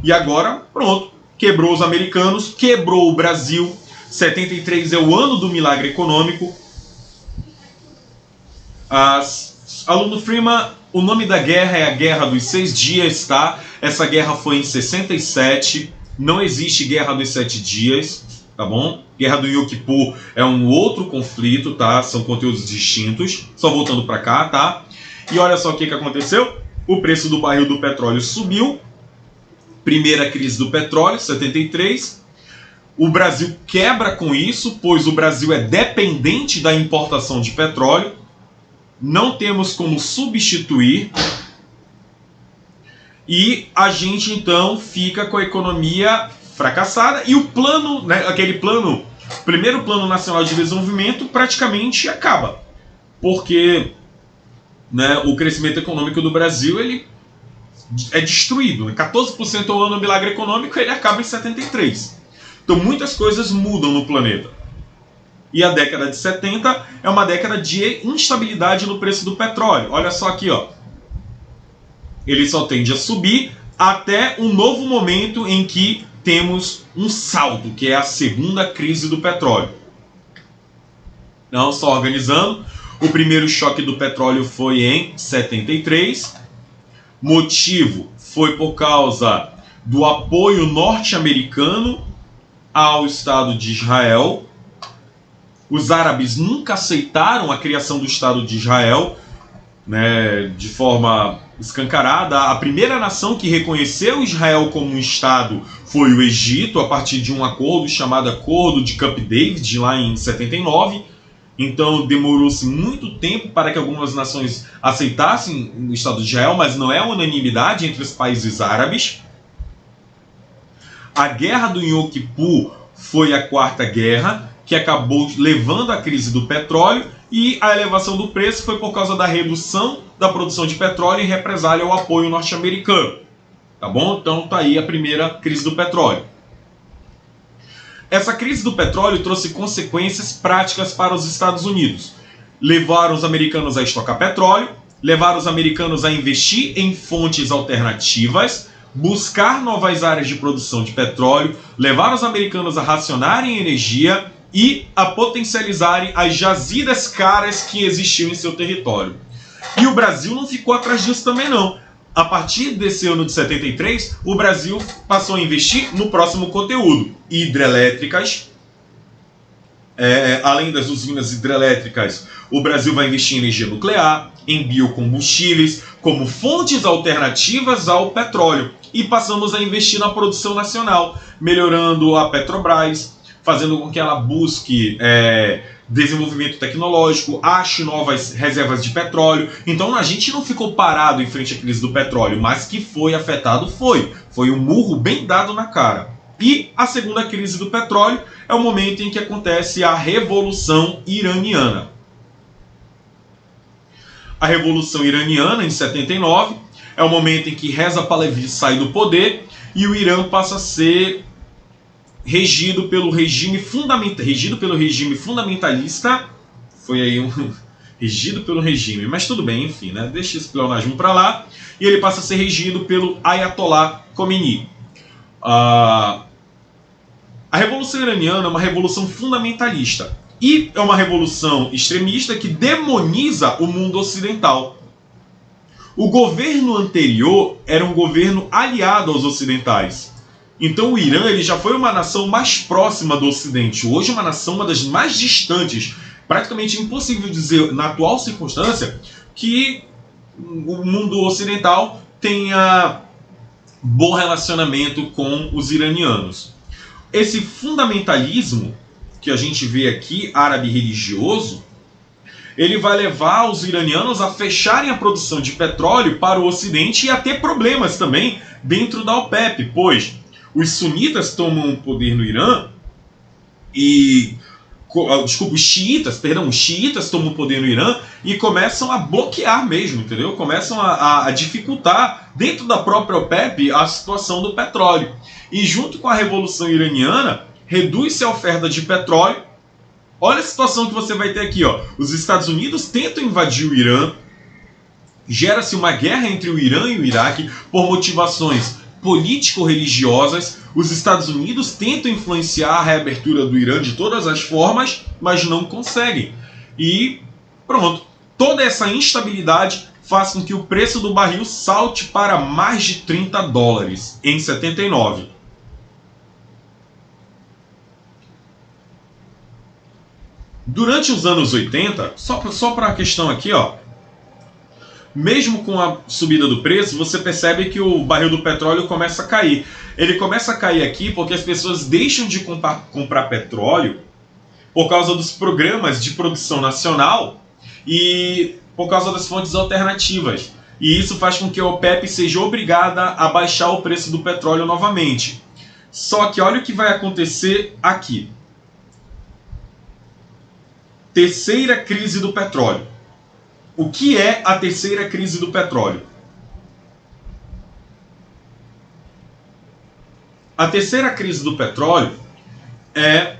E agora, pronto. Quebrou os americanos, quebrou o Brasil. 73 é o ano do milagre econômico. Aluno Freeman, o nome da guerra é a Guerra dos 6 Dias, tá? Essa guerra foi em 67. Não existe Guerra dos 7 Dias, tá bom? Guerra do Yom Kippur é um outro conflito, tá? São conteúdos distintos. Só voltando para cá, tá? E olha só o que aconteceu. O preço do barril do petróleo subiu. Primeira crise do petróleo, 73. O Brasil quebra com isso, pois o Brasil é dependente da importação de petróleo. Não temos como substituir. E a gente então fica com a economia fracassada. E o plano, né, aquele plano, primeiro plano nacional de desenvolvimento praticamente acaba. Porque, né, o crescimento econômico do Brasil ele é destruído. 14% ao ano do milagre econômico, ele acaba em 73. Então muitas coisas mudam no planeta. E a década de 70 é uma década de instabilidade no preço do petróleo. Olha só aqui, ó. ele só tende a subir até um novo momento em que temos um salto, que é a segunda crise do petróleo. Não, só organizando. O primeiro choque do petróleo foi em 73. Motivo foi por causa do apoio norte-americano ao Estado de Israel. Os árabes nunca aceitaram a criação do Estado de Israel, né, de forma escancarada. A primeira nação que reconheceu Israel como um Estado foi o Egito, a partir de um acordo chamado Acordo de Camp David, lá em 79. Então demorou-se muito tempo para que algumas nações aceitassem o Estado de Israel, mas não é unanimidade entre os países árabes. A Guerra do Yom Kippur foi a quarta guerra, que acabou levando à crise do petróleo, e a elevação do preço foi por causa da redução da produção de petróleo e represália ao apoio norte-americano. Tá bom? Então tá aí a primeira crise do petróleo. Essa crise do petróleo trouxe consequências práticas para os Estados Unidos. Levaram os americanos a estocar petróleo, levaram os americanos a investir em fontes alternativas, buscar novas áreas de produção de petróleo, levaram os americanos a racionarem energia e a potencializarem as jazidas caras que existiam em seu território. E o Brasil não ficou atrás disso também não. A partir desse ano de 73, o Brasil passou a investir no próximo conteúdo: hidrelétricas. Além das usinas hidrelétricas, o Brasil vai investir em energia nuclear, em biocombustíveis, como fontes alternativas ao petróleo. E passamos a investir na produção nacional, melhorando a Petrobras, fazendo com que ela busque desenvolvimento tecnológico, ache novas reservas de petróleo. Então a gente não ficou parado em frente à crise do petróleo, mas que foi afetado foi. Foi um murro bem dado na cara. E a segunda crise do petróleo é o momento em que acontece a Revolução Iraniana. A Revolução Iraniana, em 79, é o momento em que Reza Pahlavi sai do poder e o Irã passa a ser regido pelo regime fundamentalista. Foi aí regido pelo regime, mas tudo bem, enfim, né? Deixa esse pleonasmo para lá. E ele passa a ser regido pelo Ayatollah Khomeini. A Revolução Iraniana é uma revolução fundamentalista e é uma revolução extremista que demoniza o mundo ocidental. O governo anterior era um governo aliado aos ocidentais. Então o Irã ele já foi uma nação mais próxima do Ocidente. Hoje é uma nação, uma das mais distantes. Praticamente impossível dizer, na atual circunstância, que o mundo ocidental tenha bom relacionamento com os iranianos. Esse fundamentalismo que a gente vê aqui, árabe religioso, ele vai levar os iranianos a fecharem a produção de petróleo para o Ocidente e a ter problemas também dentro da OPEP, pois os sunitas tomam o poder no Irã e... Desculpa, os xiitas tomam o poder no Irã e começam a bloquear mesmo, entendeu? Começam a dificultar dentro da própria OPEP a situação do petróleo. E junto com a Revolução Iraniana, reduz-se a oferta de petróleo. Olha a situação que você vai ter aqui, ó. Os Estados Unidos tentam invadir o Irã, gera-se uma guerra entre o Irã e o Iraque por motivações político-religiosas. Os Estados Unidos tentam influenciar a reabertura do Irã de todas as formas, mas não conseguem. E pronto, toda essa instabilidade faz com que o preço do barril salte para mais de $30 em 79. Durante os anos 80, só para a questão aqui, ó, mesmo com a subida do preço, você percebe que o barril do petróleo começa a cair. Ele começa a cair aqui porque as pessoas deixam de comprar petróleo por causa dos programas de produção nacional e por causa das fontes alternativas. E isso faz com que a OPEP seja obrigada a baixar o preço do petróleo novamente. Só que olha o que vai acontecer aqui. Terceira crise do petróleo. O que é a terceira crise do petróleo? A terceira crise do petróleo é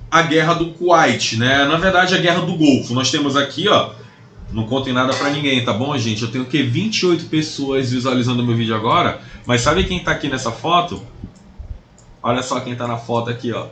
a guerra do Kuwait, né? Na verdade, a guerra do Golfo. Nós temos aqui, ó, Não contem nada pra ninguém, tá bom, gente? Eu tenho o quê? 28 pessoas visualizando meu vídeo agora. Mas sabe quem tá aqui nessa foto? Olha só quem tá na foto aqui, ó.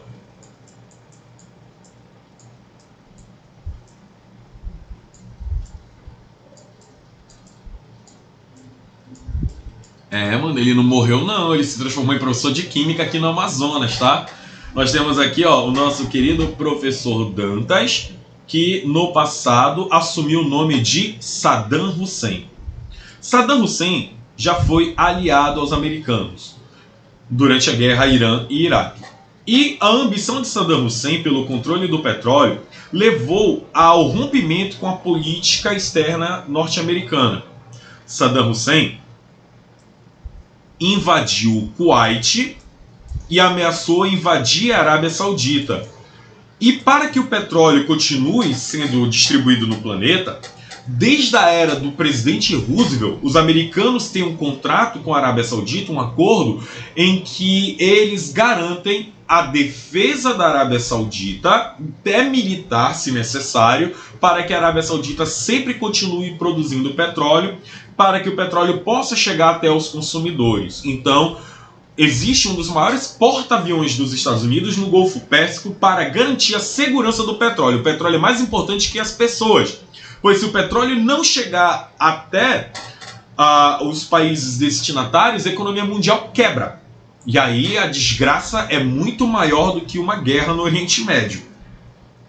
Mano, ele não morreu não, ele se transformou em professor de química aqui no Amazonas, tá? Nós temos aqui, ó, o nosso querido professor Dantas, que no passado assumiu o nome de Saddam Hussein. Saddam Hussein já foi aliado aos americanos durante a guerra Irã e Iraque. E a ambição de Saddam Hussein pelo controle do petróleo levou ao rompimento com a política externa norte-americana. Saddam Hussein invadiu o Kuwait e ameaçou invadir a Arábia Saudita. E para que o petróleo continue sendo distribuído no planeta, desde a era do presidente Roosevelt, os americanos têm um contrato com a Arábia Saudita, um acordo em que eles garantem a defesa da Arábia Saudita, até militar se necessário, para que a Arábia Saudita sempre continue produzindo petróleo, para que o petróleo possa chegar até os consumidores. Então, existe um dos maiores porta-aviões dos Estados Unidos no Golfo Pérsico para garantir a segurança do petróleo. O petróleo é mais importante que as pessoas, pois se o petróleo não chegar até os países destinatários, a economia mundial quebra. E aí a desgraça é muito maior do que uma guerra no Oriente Médio.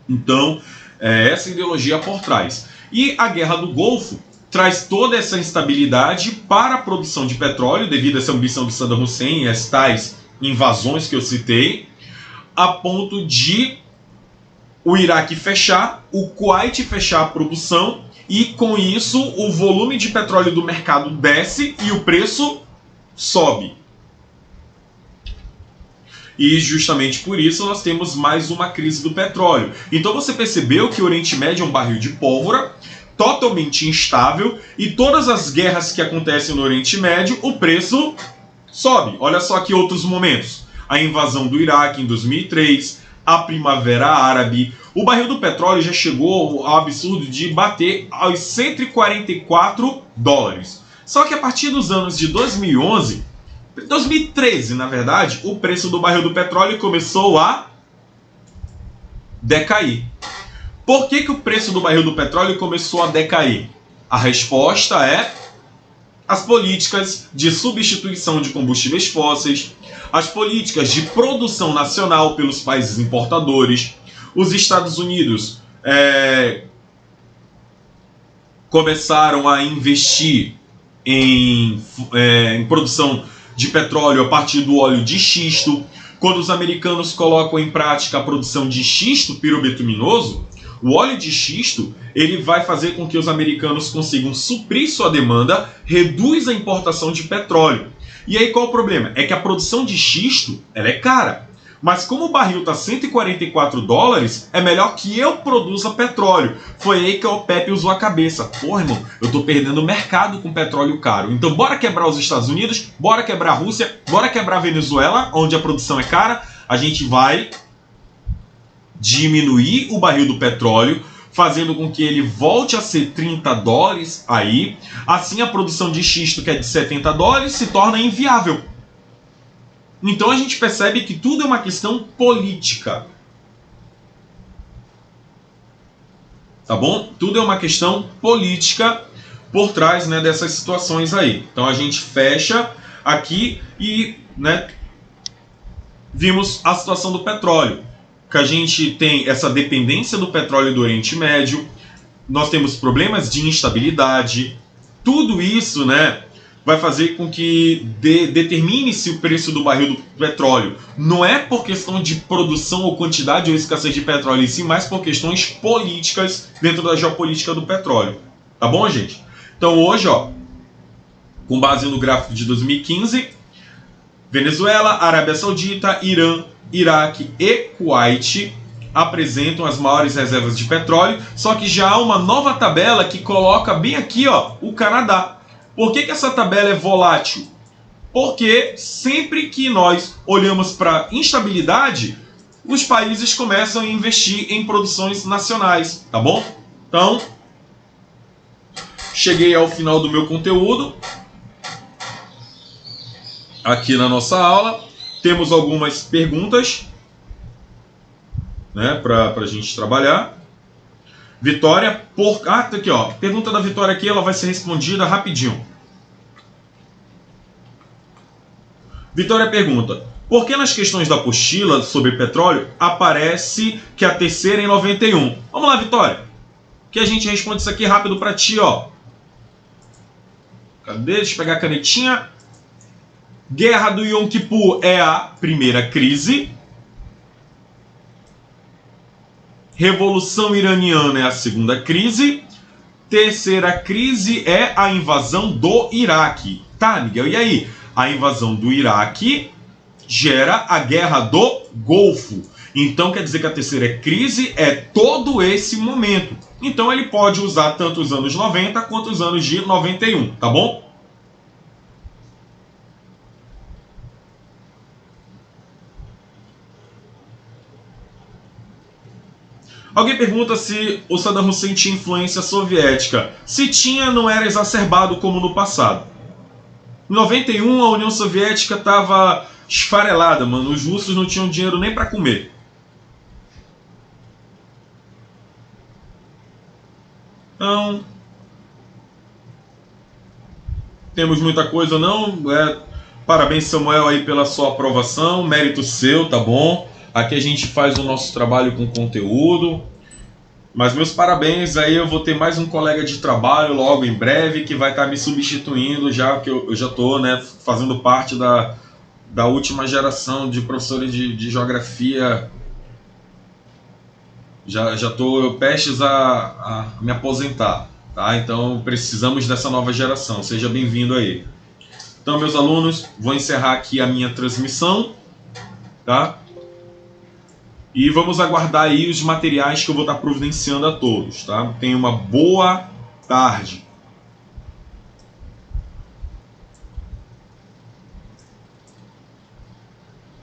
Então, essa ideologia por trás. E a Guerra do Golfo traz toda essa instabilidade para a produção de petróleo, devido a essa ambição de Saddam Hussein e as tais invasões que eu citei, a ponto de o Iraque fechar, o Kuwait fechar a produção, e com isso o volume de petróleo do mercado desce e o preço sobe. E justamente por isso nós temos mais uma crise do petróleo. Então você percebeu que o Oriente Médio é um barril de pólvora, totalmente instável, e todas as guerras que acontecem no Oriente Médio, o preço sobe. Olha só aqui outros momentos. A invasão do Iraque em 2003, a Primavera Árabe. O barril do petróleo já chegou ao absurdo de bater aos 144 dólares. Só que a partir dos anos de 2011, 2013 na verdade, o preço do barril do petróleo começou a decair. Por que o preço do barril do petróleo começou a decair? A resposta é as políticas de substituição de combustíveis fósseis, as políticas de produção nacional pelos países importadores. Os Estados Unidos começaram a investir em produção de petróleo a partir do óleo de xisto. Quando os americanos colocam em prática a produção de xisto pirobetuminoso, o óleo de xisto ele vai fazer com que os americanos consigam suprir sua demanda, reduz a importação de petróleo. E aí qual o problema? É que a produção de xisto ela é cara. Mas como o barril está 144 dólares, é melhor que eu produza petróleo. Foi aí que a OPEP usou a cabeça. Pô, irmão, eu estou perdendo o mercado com petróleo caro. Então bora quebrar os Estados Unidos, bora quebrar a Rússia, bora quebrar a Venezuela, onde a produção é cara. A gente vai diminuir o barril do petróleo, fazendo com que ele volte a ser 30 dólares aí. Assim a produção de xisto, que é de 70 dólares, se torna inviável. Então a gente percebe que tudo é uma questão política. Tá bom? Tudo é uma questão política por trás, né, dessas situações aí. Então a gente fecha aqui e, né, vimos a situação do petróleo. Que a gente tem essa dependência do petróleo do Oriente Médio, nós temos problemas de instabilidade, tudo isso, né, vai fazer com que determine-se o preço do barril do petróleo. Não é por questão de produção ou quantidade ou escassez de petróleo em si, mas por questões políticas dentro da geopolítica do petróleo. Tá bom, gente? Então hoje, ó, com base no gráfico de 2015, Venezuela, Arábia Saudita, Irã, Iraque e Kuwait apresentam as maiores reservas de petróleo, só que já há uma nova tabela que coloca bem aqui, ó, o Canadá. Por que essa tabela é volátil? Porque sempre que nós olhamos para instabilidade, os países começam a investir em produções nacionais, tá bom? Então, cheguei ao final do meu conteúdo aqui na nossa aula. Temos algumas perguntas, né, para a gente trabalhar. Vitória, tá aqui, ó. Pergunta da Vitória aqui, ela vai ser respondida rapidinho. Vitória pergunta: por que nas questões da apostila sobre petróleo aparece que a terceira é em 91? Vamos lá, Vitória, que a gente responde isso aqui rápido para ti, ó. Cadê? Deixa eu pegar a canetinha. Guerra do Yom Kippur é a primeira crise. Revolução Iraniana é a segunda crise. Terceira crise é a invasão do Iraque. Tá, Miguel? E aí? A invasão do Iraque gera a Guerra do Golfo. Então quer dizer que a terceira crise é todo esse momento. Então ele pode usar tanto os anos 90 quanto os anos de 91, tá bom? Alguém pergunta se o Saddam Hussein tinha influência soviética. Se tinha, não era exacerbado como no passado. Em 91, a União Soviética estava esfarelada, mano. Os russos não tinham dinheiro nem para comer. Então, temos muita coisa não. Parabéns, Samuel, aí pela sua aprovação. Mérito seu, tá bom? Aqui a gente faz o nosso trabalho com conteúdo. Mas meus parabéns, aí eu vou ter mais um colega de trabalho logo em breve que vai estar me substituindo, já que eu já estou, né, fazendo parte da última geração de professores de geografia. Já estou prestes a me aposentar, tá? Então precisamos dessa nova geração. Seja bem-vindo aí. Então, meus alunos, vou encerrar aqui a minha transmissão, tá? E vamos aguardar aí os materiais que eu vou estar providenciando a todos, tá? Tenha uma boa tarde.